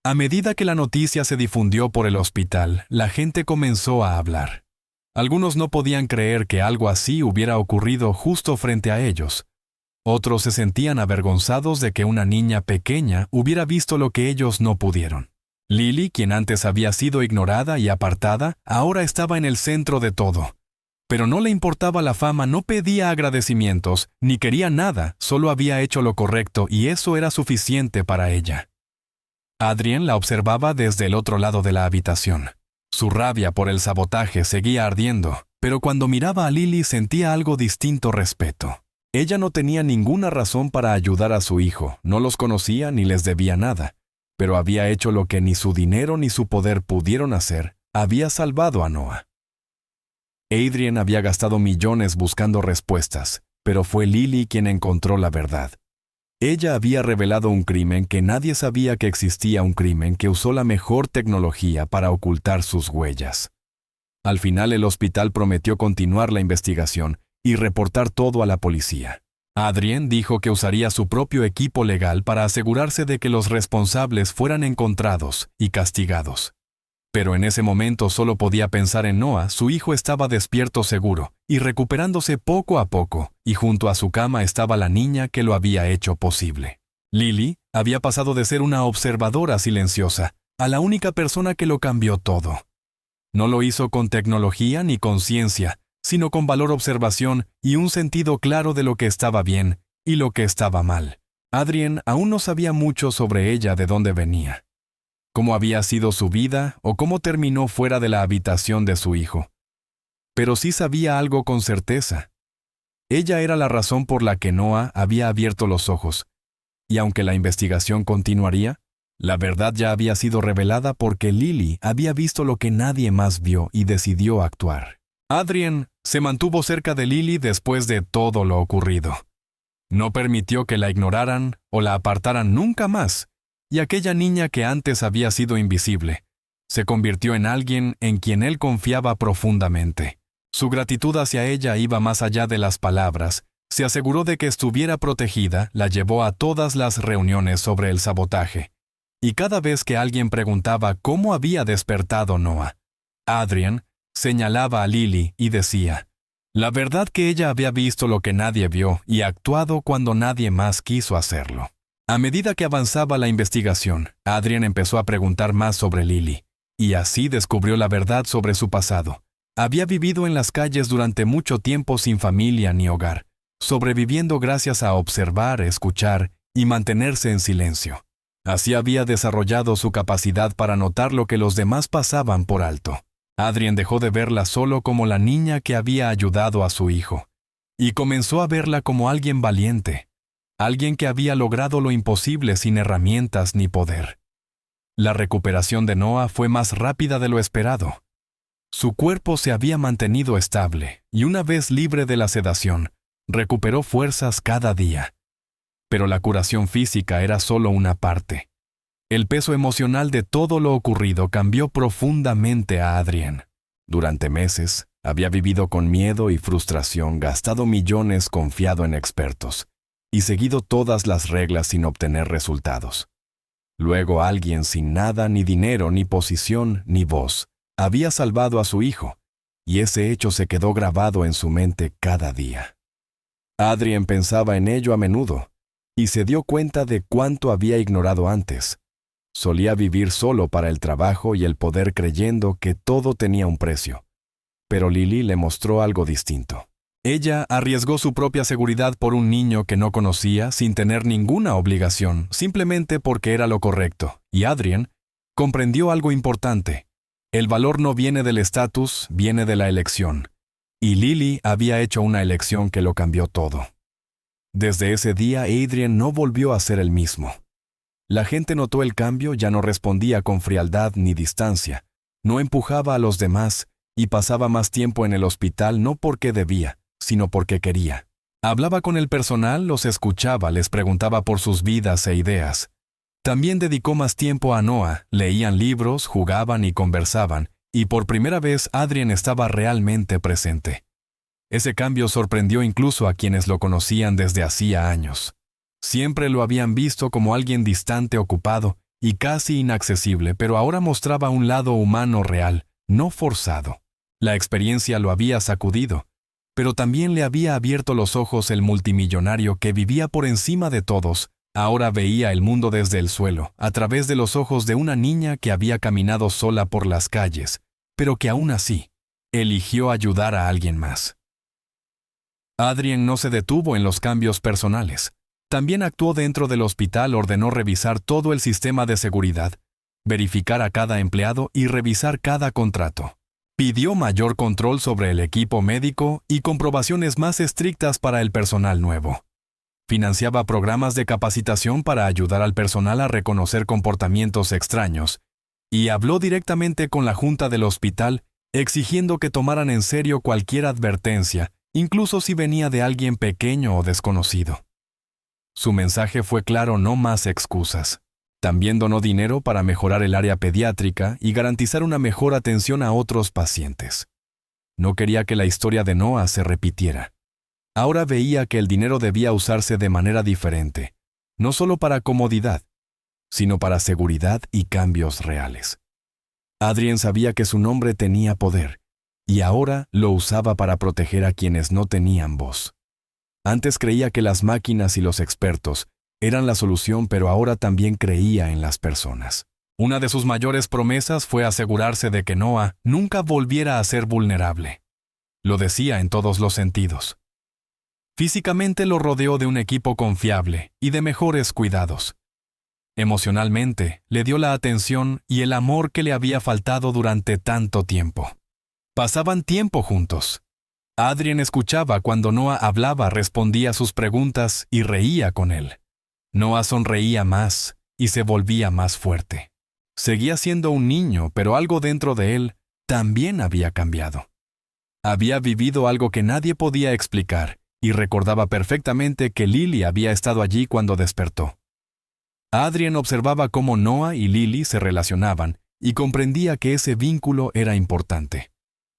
A medida que la noticia se difundió por el hospital, la gente comenzó a hablar. Algunos no podían creer que algo así hubiera ocurrido justo frente a ellos. Otros se sentían avergonzados de que una niña pequeña hubiera visto lo que ellos no pudieron. Lily, quien antes había sido ignorada y apartada, ahora estaba en el centro de todo. Pero no le importaba la fama, no pedía agradecimientos, ni quería nada, solo había hecho lo correcto y eso era suficiente para ella. Adrien la observaba desde el otro lado de la habitación. Su rabia por el sabotaje seguía ardiendo, pero cuando miraba a Lily sentía algo distinto: respeto. Ella no tenía ninguna razón para ayudar a su hijo, no los conocía ni les debía nada, pero había hecho lo que ni su dinero ni su poder pudieron hacer: había salvado a Noah. Adrien había gastado millones buscando respuestas, pero fue Lily quien encontró la verdad. Ella había revelado un crimen que nadie sabía que existía, un crimen que usó la mejor tecnología para ocultar sus huellas. Al final el hospital prometió continuar la investigación y reportar todo a la policía. Adrien dijo que usaría su propio equipo legal para asegurarse de que los responsables fueran encontrados y castigados. Pero en ese momento solo podía pensar en Noah. Su hijo estaba despierto, seguro, y recuperándose poco a poco, y junto a su cama estaba la niña que lo había hecho posible. Lily había pasado de ser una observadora silenciosa a la única persona que lo cambió todo. No lo hizo con tecnología ni con ciencia, sino con valor, observación y un sentido claro de lo que estaba bien y lo que estaba mal. Adrien aún no sabía mucho sobre ella, de dónde venía, cómo había sido su vida o cómo terminó fuera de la habitación de su hijo. Pero sí sabía algo con certeza. Ella era la razón por la que Noah había abierto los ojos, y aunque la investigación continuaría, la verdad ya había sido revelada porque Lily había visto lo que nadie más vio y decidió actuar. Adrien se mantuvo cerca de Lily después de todo lo ocurrido. No permitió que la ignoraran o la apartaran nunca más, y aquella niña que antes había sido invisible se convirtió en alguien en quien él confiaba profundamente. Su gratitud hacia ella iba más allá de las palabras. Se aseguró de que estuviera protegida, la llevó a todas las reuniones sobre el sabotaje. Y cada vez que alguien preguntaba cómo había despertado Noah, Adrien señalaba a Lily y decía, la verdad, que ella había visto lo que nadie vio y actuado cuando nadie más quiso hacerlo. A medida que avanzaba la investigación, Adrien empezó a preguntar más sobre Lily, y así descubrió la verdad sobre su pasado. Había vivido en las calles durante mucho tiempo sin familia ni hogar, sobreviviendo gracias a observar, escuchar y mantenerse en silencio. Así había desarrollado su capacidad para notar lo que los demás pasaban por alto. Adrien dejó de verla solo como la niña que había ayudado a su hijo, y comenzó a verla como alguien valiente, alguien que había logrado lo imposible sin herramientas ni poder. La recuperación de Noah fue más rápida de lo esperado. Su cuerpo se había mantenido estable, y una vez libre de la sedación, recuperó fuerzas cada día. Pero la curación física era solo una parte. El peso emocional de todo lo ocurrido cambió profundamente a Adrien. Durante meses, había vivido con miedo y frustración, gastado millones, confiado en expertos, y seguido todas las reglas sin obtener resultados. Luego alguien sin nada, ni dinero, ni posición, ni voz, había salvado a su hijo, y ese hecho se quedó grabado en su mente cada día. Adrien pensaba en ello a menudo, y se dio cuenta de cuánto había ignorado antes. Solía vivir solo para el trabajo y el poder, creyendo que todo tenía un precio. Pero Lily le mostró algo distinto. Ella arriesgó su propia seguridad por un niño que no conocía, sin tener ninguna obligación, simplemente porque era lo correcto. Y Adrien comprendió algo importante. El valor no viene del estatus, viene de la elección. Y Lily había hecho una elección que lo cambió todo. Desde ese día, Adrien no volvió a ser el mismo. La gente notó el cambio, ya no respondía con frialdad ni distancia, no empujaba a los demás y pasaba más tiempo en el hospital no porque debía, sino porque quería. Hablaba con el personal, los escuchaba, les preguntaba por sus vidas e ideas. También dedicó más tiempo a Noah, leían libros, jugaban y conversaban, y por primera vez Adrien estaba realmente presente. Ese cambio sorprendió incluso a quienes lo conocían desde hacía años. Siempre lo habían visto como alguien distante, ocupado y casi inaccesible, pero ahora mostraba un lado humano real, no forzado. La experiencia lo había sacudido, pero también le había abierto los ojos el multimillonario que vivía por encima de todos. Ahora veía el mundo desde el suelo, a través de los ojos de una niña que había caminado sola por las calles, pero que aún así eligió ayudar a alguien más. Adrien no se detuvo en los cambios personales. También actuó dentro del hospital, ordenó revisar todo el sistema de seguridad, verificar a cada empleado y revisar cada contrato. Pidió mayor control sobre el equipo médico y comprobaciones más estrictas para el personal nuevo. Financiaba programas de capacitación para ayudar al personal a reconocer comportamientos extraños y habló directamente con la junta del hospital exigiendo que tomaran en serio cualquier advertencia, incluso si venía de alguien pequeño o desconocido. Su mensaje fue claro: no más excusas. También donó dinero para mejorar el área pediátrica y garantizar una mejor atención a otros pacientes. No quería que la historia de Noah se repitiera. Ahora veía que el dinero debía usarse de manera diferente, no solo para comodidad, sino para seguridad y cambios reales. Adrien sabía que su nombre tenía poder, y ahora lo usaba para proteger a quienes no tenían voz. Antes creía que las máquinas y los expertos eran la solución, pero ahora también creía en las personas. Una de sus mayores promesas fue asegurarse de que Noah nunca volviera a ser vulnerable. Lo decía en todos los sentidos. Físicamente lo rodeó de un equipo confiable y de mejores cuidados. Emocionalmente, le dio la atención y el amor que le había faltado durante tanto tiempo. Pasaban tiempo juntos. Adrien escuchaba cuando Noah hablaba, respondía a sus preguntas y reía con él. Noah sonreía más y se volvía más fuerte. Seguía siendo un niño, pero algo dentro de él también había cambiado. Había vivido algo que nadie podía explicar y recordaba perfectamente que Lily había estado allí cuando despertó. Adrien observaba cómo Noah y Lily se relacionaban y comprendía que ese vínculo era importante.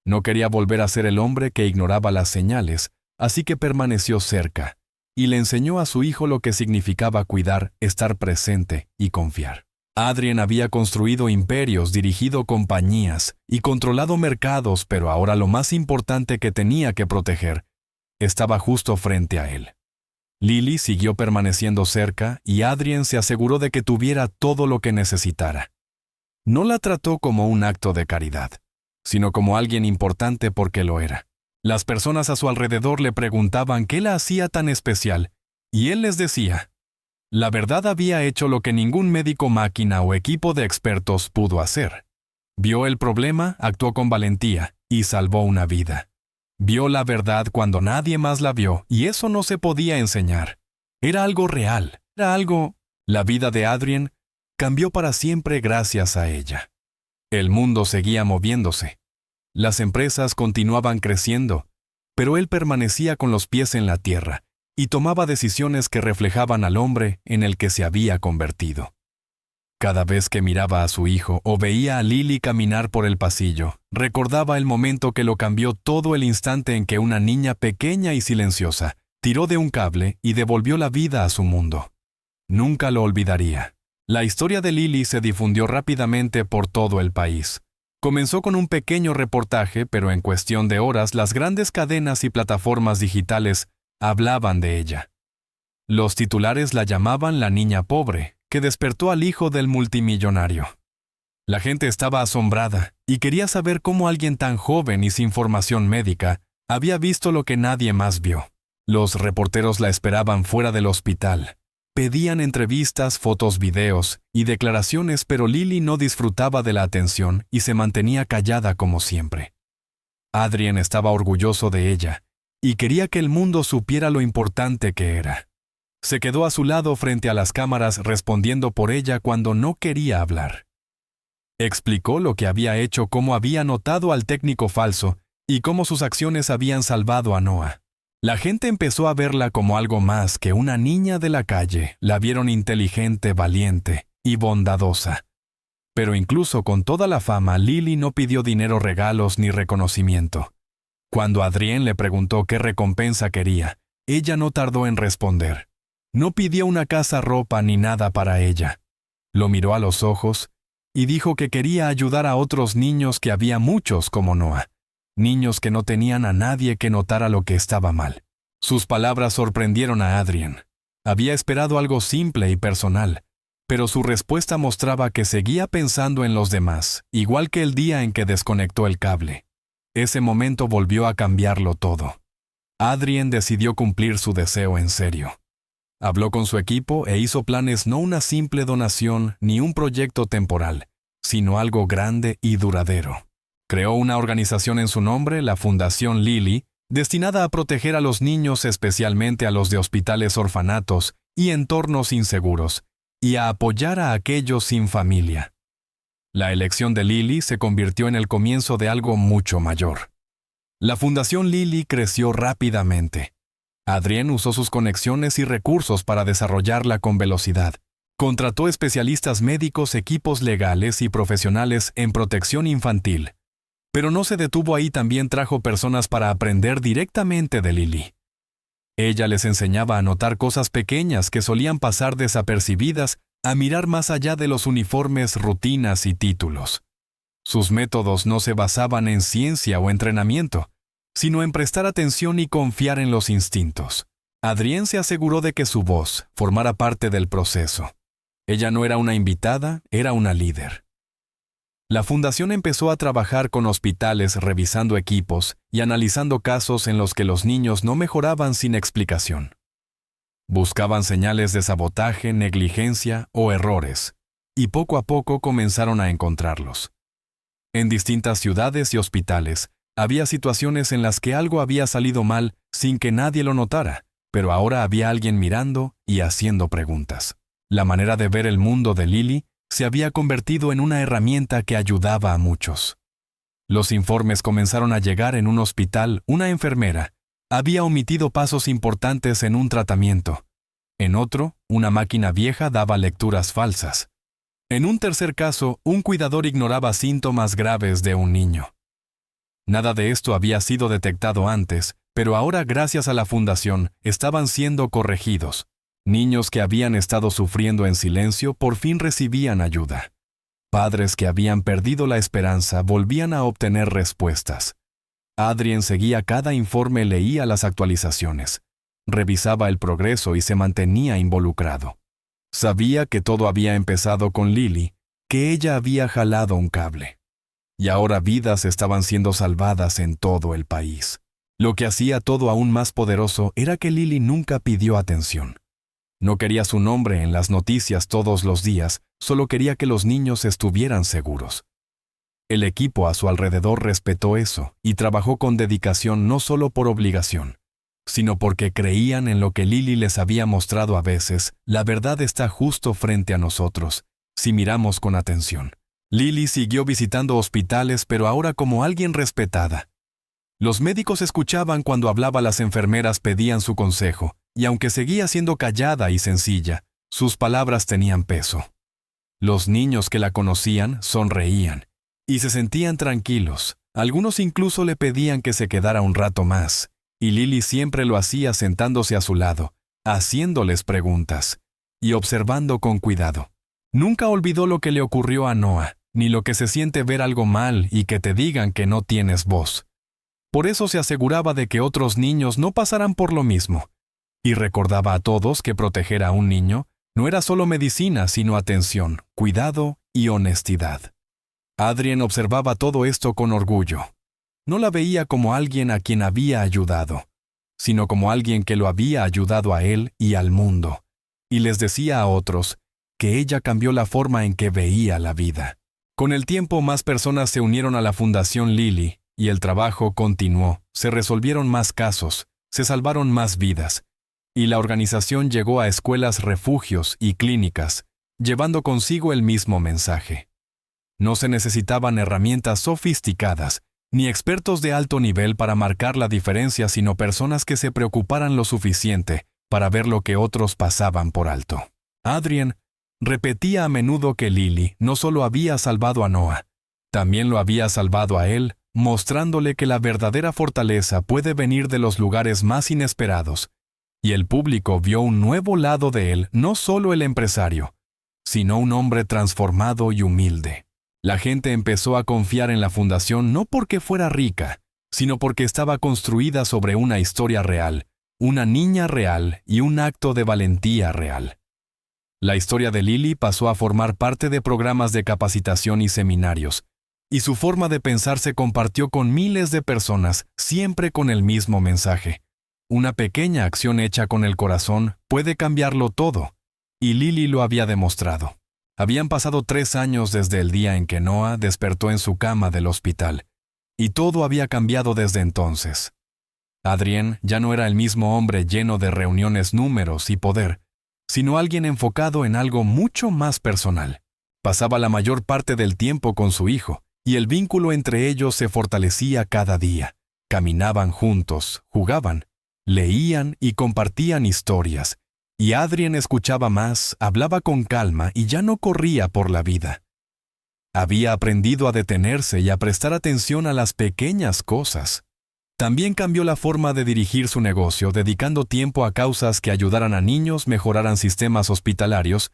No quería volver a ser el hombre que ignoraba las señales, así que permaneció cerca y le enseñó a su hijo lo que significaba cuidar, estar presente y confiar. Adrien había construido imperios, dirigido compañías y controlado mercados, pero ahora lo más importante que tenía que proteger estaba justo frente a él. Lily siguió permaneciendo cerca y Adrien se aseguró de que tuviera todo lo que necesitara. No la trató como un acto de caridad, sino como alguien importante porque lo era. Las personas a su alrededor le preguntaban qué la hacía tan especial, y él les decía: la verdad, había hecho lo que ningún médico, máquina o equipo de expertos pudo hacer. Vio el problema, actuó con valentía y salvó una vida. Vio la verdad cuando nadie más la vio, y eso no se podía enseñar. Era algo real, era algo... La vida de Adrien cambió para siempre gracias a ella. El mundo seguía moviéndose. Las empresas continuaban creciendo, pero él permanecía con los pies en la tierra y tomaba decisiones que reflejaban al hombre en el que se había convertido. Cada vez que miraba a su hijo o veía a Lily caminar por el pasillo, recordaba el momento que lo cambió todo, el instante en que una niña pequeña y silenciosa tiró de un cable y devolvió la vida a su mundo. Nunca lo olvidaría. La historia de Lily se difundió rápidamente por todo el país. Comenzó con un pequeño reportaje, pero en cuestión de horas las grandes cadenas y plataformas digitales hablaban de ella. Los titulares la llamaban la niña pobre, que despertó al hijo del multimillonario. La gente estaba asombrada y quería saber cómo alguien tan joven y sin formación médica había visto lo que nadie más vio. Los reporteros la esperaban fuera del hospital. Pedían entrevistas, fotos, videos y declaraciones, pero Lily no disfrutaba de la atención y se mantenía callada como siempre. Adrien estaba orgulloso de ella y quería que el mundo supiera lo importante que era. Se quedó a su lado frente a las cámaras respondiendo por ella cuando no quería hablar. Explicó lo que había hecho, cómo había notado al técnico falso y cómo sus acciones habían salvado a Noah. La gente empezó a verla como algo más que una niña de la calle. La vieron inteligente, valiente y bondadosa. Pero incluso con toda la fama, Lily no pidió dinero, regalos ni reconocimiento. Cuando Adrienne le preguntó qué recompensa quería, ella no tardó en responder. No pidió una casa, ropa ni nada para ella. Lo miró a los ojos y dijo que quería ayudar a otros niños, que había muchos como Noah, niños que no tenían a nadie que notara lo que estaba mal. Sus palabras sorprendieron a Adrienne. Había esperado algo simple y personal, pero su respuesta mostraba que seguía pensando en los demás, igual que el día en que desconectó el cable. Ese momento volvió a cambiarlo todo. Adrienne decidió cumplir su deseo en serio. Habló con su equipo e hizo planes, no una simple donación ni un proyecto temporal, sino algo grande y duradero. Creó una organización en su nombre, la Fundación Lily, destinada a proteger a los niños, especialmente a los de hospitales, orfanatos y entornos inseguros, y a apoyar a aquellos sin familia. La elección de Lily se convirtió en el comienzo de algo mucho mayor. La Fundación Lily creció rápidamente. Adrienne usó sus conexiones y recursos para desarrollarla con velocidad. Contrató especialistas médicos, equipos legales y profesionales en protección infantil. Pero no se detuvo ahí, también trajo personas para aprender directamente de Lily. Ella les enseñaba a notar cosas pequeñas que solían pasar desapercibidas, a mirar más allá de los uniformes, rutinas y títulos. Sus métodos no se basaban en ciencia o entrenamiento, sino en prestar atención y confiar en los instintos. Adrienne se aseguró de que su voz formara parte del proceso. Ella no era una invitada, era una líder. La fundación empezó a trabajar con hospitales, revisando equipos y analizando casos en los que los niños no mejoraban sin explicación. Buscaban señales de sabotaje, negligencia o errores, y poco a poco comenzaron a encontrarlos. En distintas ciudades y hospitales, había situaciones en las que algo había salido mal sin que nadie lo notara, pero ahora había alguien mirando y haciendo preguntas. La manera de ver el mundo de Lily se había convertido en una herramienta que ayudaba a muchos. Los informes comenzaron a llegar. En un hospital, una enfermera había omitido pasos importantes en un tratamiento. En otro, una máquina vieja daba lecturas falsas. En un tercer caso, un cuidador ignoraba síntomas graves de un niño. Nada de esto había sido detectado antes, pero ahora, gracias a la fundación, estaban siendo corregidos. Niños que habían estado sufriendo en silencio por fin recibían ayuda. Padres que habían perdido la esperanza volvían a obtener respuestas. Adrienne seguía cada informe, leía las actualizaciones, revisaba el progreso y se mantenía involucrado. Sabía que todo había empezado con Lily, que ella había jalado un cable. Y ahora vidas estaban siendo salvadas en todo el país. Lo que hacía todo aún más poderoso era que Lily nunca pidió atención. No quería su nombre en las noticias todos los días, solo quería que los niños estuvieran seguros. El equipo a su alrededor respetó eso y trabajó con dedicación, no solo por obligación, sino porque creían en lo que Lily les había mostrado a veces. La verdad está justo frente a nosotros, si miramos con atención. Lily siguió visitando hospitales, pero ahora como alguien respetada. Los médicos escuchaban cuando hablaba, las enfermeras pedían su consejo, y aunque seguía siendo callada y sencilla, sus palabras tenían peso. Los niños que la conocían sonreían y se sentían tranquilos. Algunos incluso le pedían que se quedara un rato más, y Lily siempre lo hacía sentándose a su lado, haciéndoles preguntas y observando con cuidado. Nunca olvidó lo que le ocurrió a Noah, ni lo que se siente ver algo mal y que te digan que no tienes voz. Por eso se aseguraba de que otros niños no pasaran por lo mismo, y recordaba a todos que proteger a un niño no era solo medicina, sino atención, cuidado y honestidad. Adrienne observaba todo esto con orgullo. No la veía como alguien a quien había ayudado, sino como alguien que lo había ayudado a él y al mundo, y les decía a otros que ella cambió la forma en que veía la vida. Con el tiempo, más personas se unieron a la Fundación Lily, y el trabajo continuó. Se resolvieron más casos, se salvaron más vidas, y la organización llegó a escuelas, refugios y clínicas, llevando consigo el mismo mensaje. No se necesitaban herramientas sofisticadas, ni expertos de alto nivel para marcar la diferencia, sino personas que se preocuparan lo suficiente para ver lo que otros pasaban por alto. Adrian repetía a menudo que Lily no solo había salvado a Noah, también lo había salvado a él, mostrándole que la verdadera fortaleza puede venir de los lugares más inesperados, y el público vio un nuevo lado de él, no solo el empresario, sino un hombre transformado y humilde. La gente empezó a confiar en la fundación no porque fuera rica, sino porque estaba construida sobre una historia real, una niña real y un acto de valentía real. La historia de Lily pasó a formar parte de programas de capacitación y seminarios, y su forma de pensar se compartió con miles de personas, siempre con el mismo mensaje. Una pequeña acción hecha con el corazón puede cambiarlo todo, y Lily lo había demostrado. Habían pasado 3 años desde el día en que Noah despertó en su cama del hospital, y todo había cambiado desde entonces. Adrian ya no era el mismo hombre lleno de reuniones, números y poder, sino alguien enfocado en algo mucho más personal. Pasaba la mayor parte del tiempo con su hijo, y el vínculo entre ellos se fortalecía cada día. Caminaban juntos, jugaban, leían y compartían historias, y Adrian escuchaba más, hablaba con calma y ya no corría por la vida. Había aprendido a detenerse y a prestar atención a las pequeñas cosas. También cambió la forma de dirigir su negocio, dedicando tiempo a causas que ayudaran a niños, mejoraran sistemas hospitalarios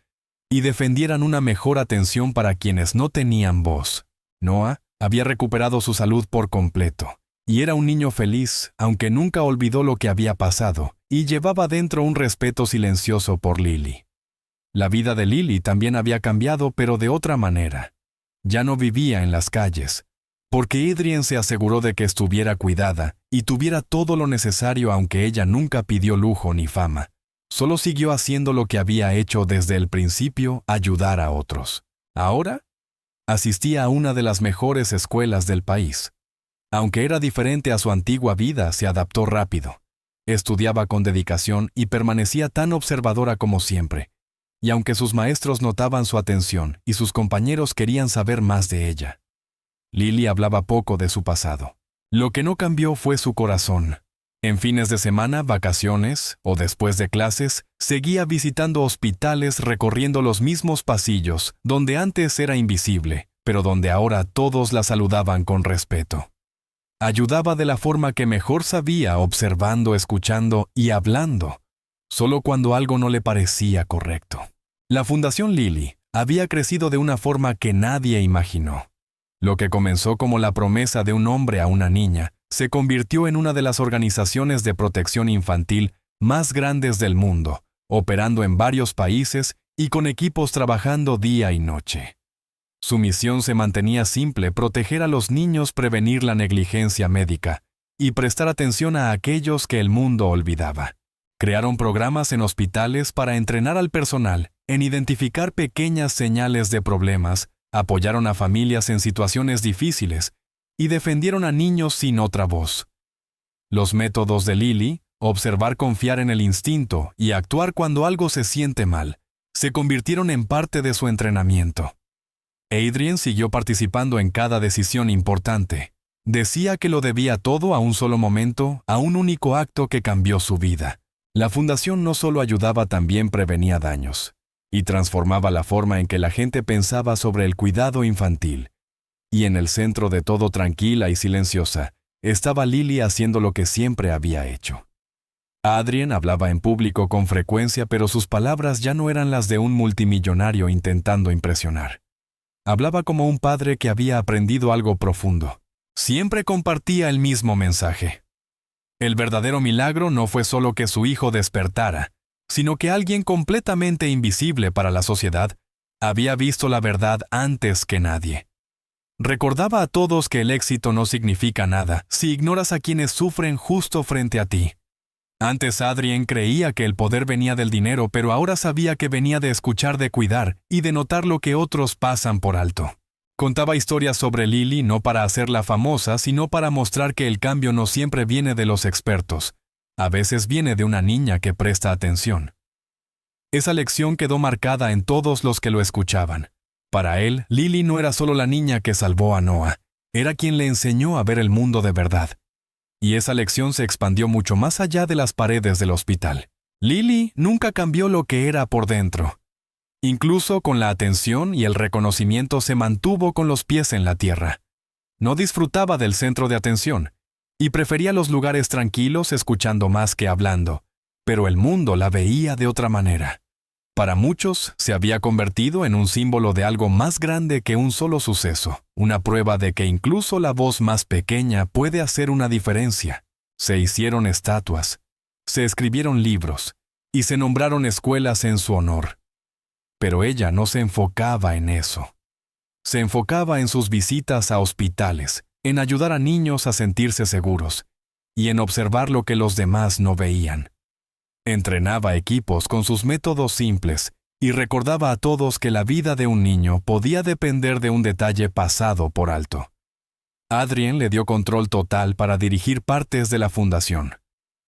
y defendieran una mejor atención para quienes no tenían voz. Noah había recuperado su salud por completo, y era un niño feliz, aunque nunca olvidó lo que había pasado, y llevaba dentro un respeto silencioso por Lily. La vida de Lily también había cambiado, pero de otra manera. Ya no vivía en las calles, porque Adrian se aseguró de que estuviera cuidada y tuviera todo lo necesario, aunque ella nunca pidió lujo ni fama. Solo siguió haciendo lo que había hecho desde el principio, ayudar a otros. Ahora, asistía a una de las mejores escuelas del país. Aunque era diferente a su antigua vida, se adaptó rápido. Estudiaba con dedicación y permanecía tan observadora como siempre. Y aunque sus maestros notaban su atención y sus compañeros querían saber más de ella. Lily hablaba poco de su pasado. Lo que no cambió fue su corazón. En fines de semana, vacaciones o después de clases, seguía visitando hospitales, recorriendo los mismos pasillos, donde antes era invisible, pero donde ahora todos la saludaban con respeto. Ayudaba de la forma que mejor sabía, observando, escuchando y hablando, solo cuando algo no le parecía correcto. La Fundación Lily había crecido de una forma que nadie imaginó. Lo que comenzó como la promesa de un hombre a una niña, se convirtió en una de las organizaciones de protección infantil más grandes del mundo, operando en varios países y con equipos trabajando día y noche. Su misión se mantenía simple: proteger a los niños, prevenir la negligencia médica y prestar atención a aquellos que el mundo olvidaba. Crearon programas en hospitales para entrenar al personal en identificar pequeñas señales de problemas, apoyaron a familias en situaciones difíciles y defendieron a niños sin otra voz. Los métodos de Lily, observar, confiar en el instinto y actuar cuando algo se siente mal, se convirtieron en parte de su entrenamiento. Adrian siguió participando en cada decisión importante. Decía que lo debía todo a un solo momento, a un único acto que cambió su vida. La fundación no solo ayudaba, también prevenía daños y transformaba la forma en que la gente pensaba sobre el cuidado infantil. Y en el centro de todo, tranquila y silenciosa, estaba Lily haciendo lo que siempre había hecho. Adrian hablaba en público con frecuencia, pero sus palabras ya no eran las de un multimillonario intentando impresionar. Hablaba como un padre que había aprendido algo profundo. Siempre compartía el mismo mensaje. El verdadero milagro no fue solo que su hijo despertara, sino que alguien completamente invisible para la sociedad había visto la verdad antes que nadie. Recordaba a todos que el éxito no significa nada si ignoras a quienes sufren justo frente a ti. Antes Adrian creía que el poder venía del dinero, pero ahora sabía que venía de escuchar, de cuidar y de notar lo que otros pasan por alto. Contaba historias sobre Lily no para hacerla famosa, sino para mostrar que el cambio no siempre viene de los expertos, A veces viene de una niña que presta atención. Esa lección quedó marcada en todos los que lo escuchaban. Para él, Lily no era solo la niña que salvó a Noah, era quien le enseñó a ver el mundo de verdad. Y esa lección se expandió mucho más allá de las paredes del hospital. Lily nunca cambió lo que era por dentro. Incluso con la atención y el reconocimiento se mantuvo con los pies en la tierra. No disfrutaba del centro de atención y prefería los lugares tranquilos escuchando más que hablando, pero el mundo la veía de otra manera. Para muchos se había convertido en un símbolo de algo más grande que un solo suceso, una prueba de que incluso la voz más pequeña puede hacer una diferencia. Se hicieron estatuas, se escribieron libros y se nombraron escuelas en su honor. Pero ella no se enfocaba en eso. Se enfocaba en sus visitas a hospitales, en ayudar a niños a sentirse seguros y en observar lo que los demás no veían. Entrenaba equipos con sus métodos simples y recordaba a todos que la vida de un niño podía depender de un detalle pasado por alto. Adrien le dio control total para dirigir partes de la fundación.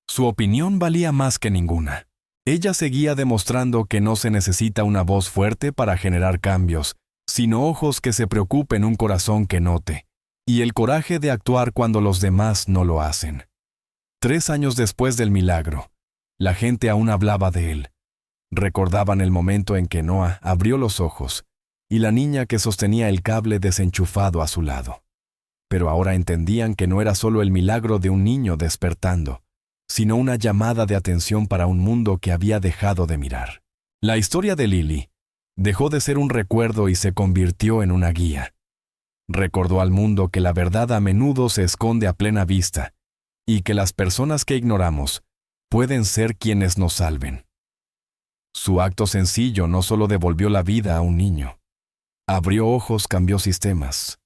Su opinión valía más que ninguna. Ella seguía demostrando que no se necesita una voz fuerte para generar cambios, sino ojos que se preocupen, un corazón que note, y el coraje de actuar cuando los demás no lo hacen. 3 años después del milagro, la gente aún hablaba de él. Recordaban el momento en que Noah abrió los ojos y la niña que sostenía el cable desenchufado a su lado. Pero ahora entendían que no era solo el milagro de un niño despertando, sino una llamada de atención para un mundo que había dejado de mirar. La historia de Lily dejó de ser un recuerdo y se convirtió en una guía. Recordó al mundo que la verdad a menudo se esconde a plena vista y que las personas que ignoramos pueden ser quienes nos salven. Su acto sencillo no solo devolvió la vida a un niño, abrió ojos, cambió sistemas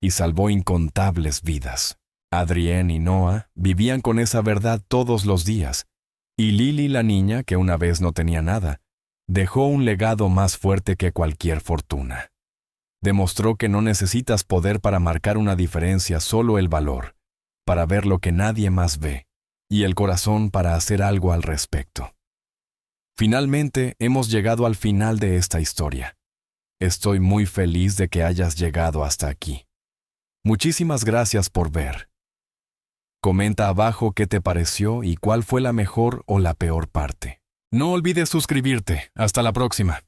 y salvó incontables vidas. Adrien y Noah vivían con esa verdad todos los días, y Lily, la niña que una vez no tenía nada, dejó un legado más fuerte que cualquier fortuna. Demostró que no necesitas poder para marcar una diferencia, solo el valor, para ver lo que nadie más ve, y el corazón para hacer algo al respecto. Finalmente, hemos llegado al final de esta historia. Estoy muy feliz de que hayas llegado hasta aquí. Muchísimas gracias por ver. Comenta abajo qué te pareció y cuál fue la mejor o la peor parte. No olvides suscribirte. Hasta la próxima.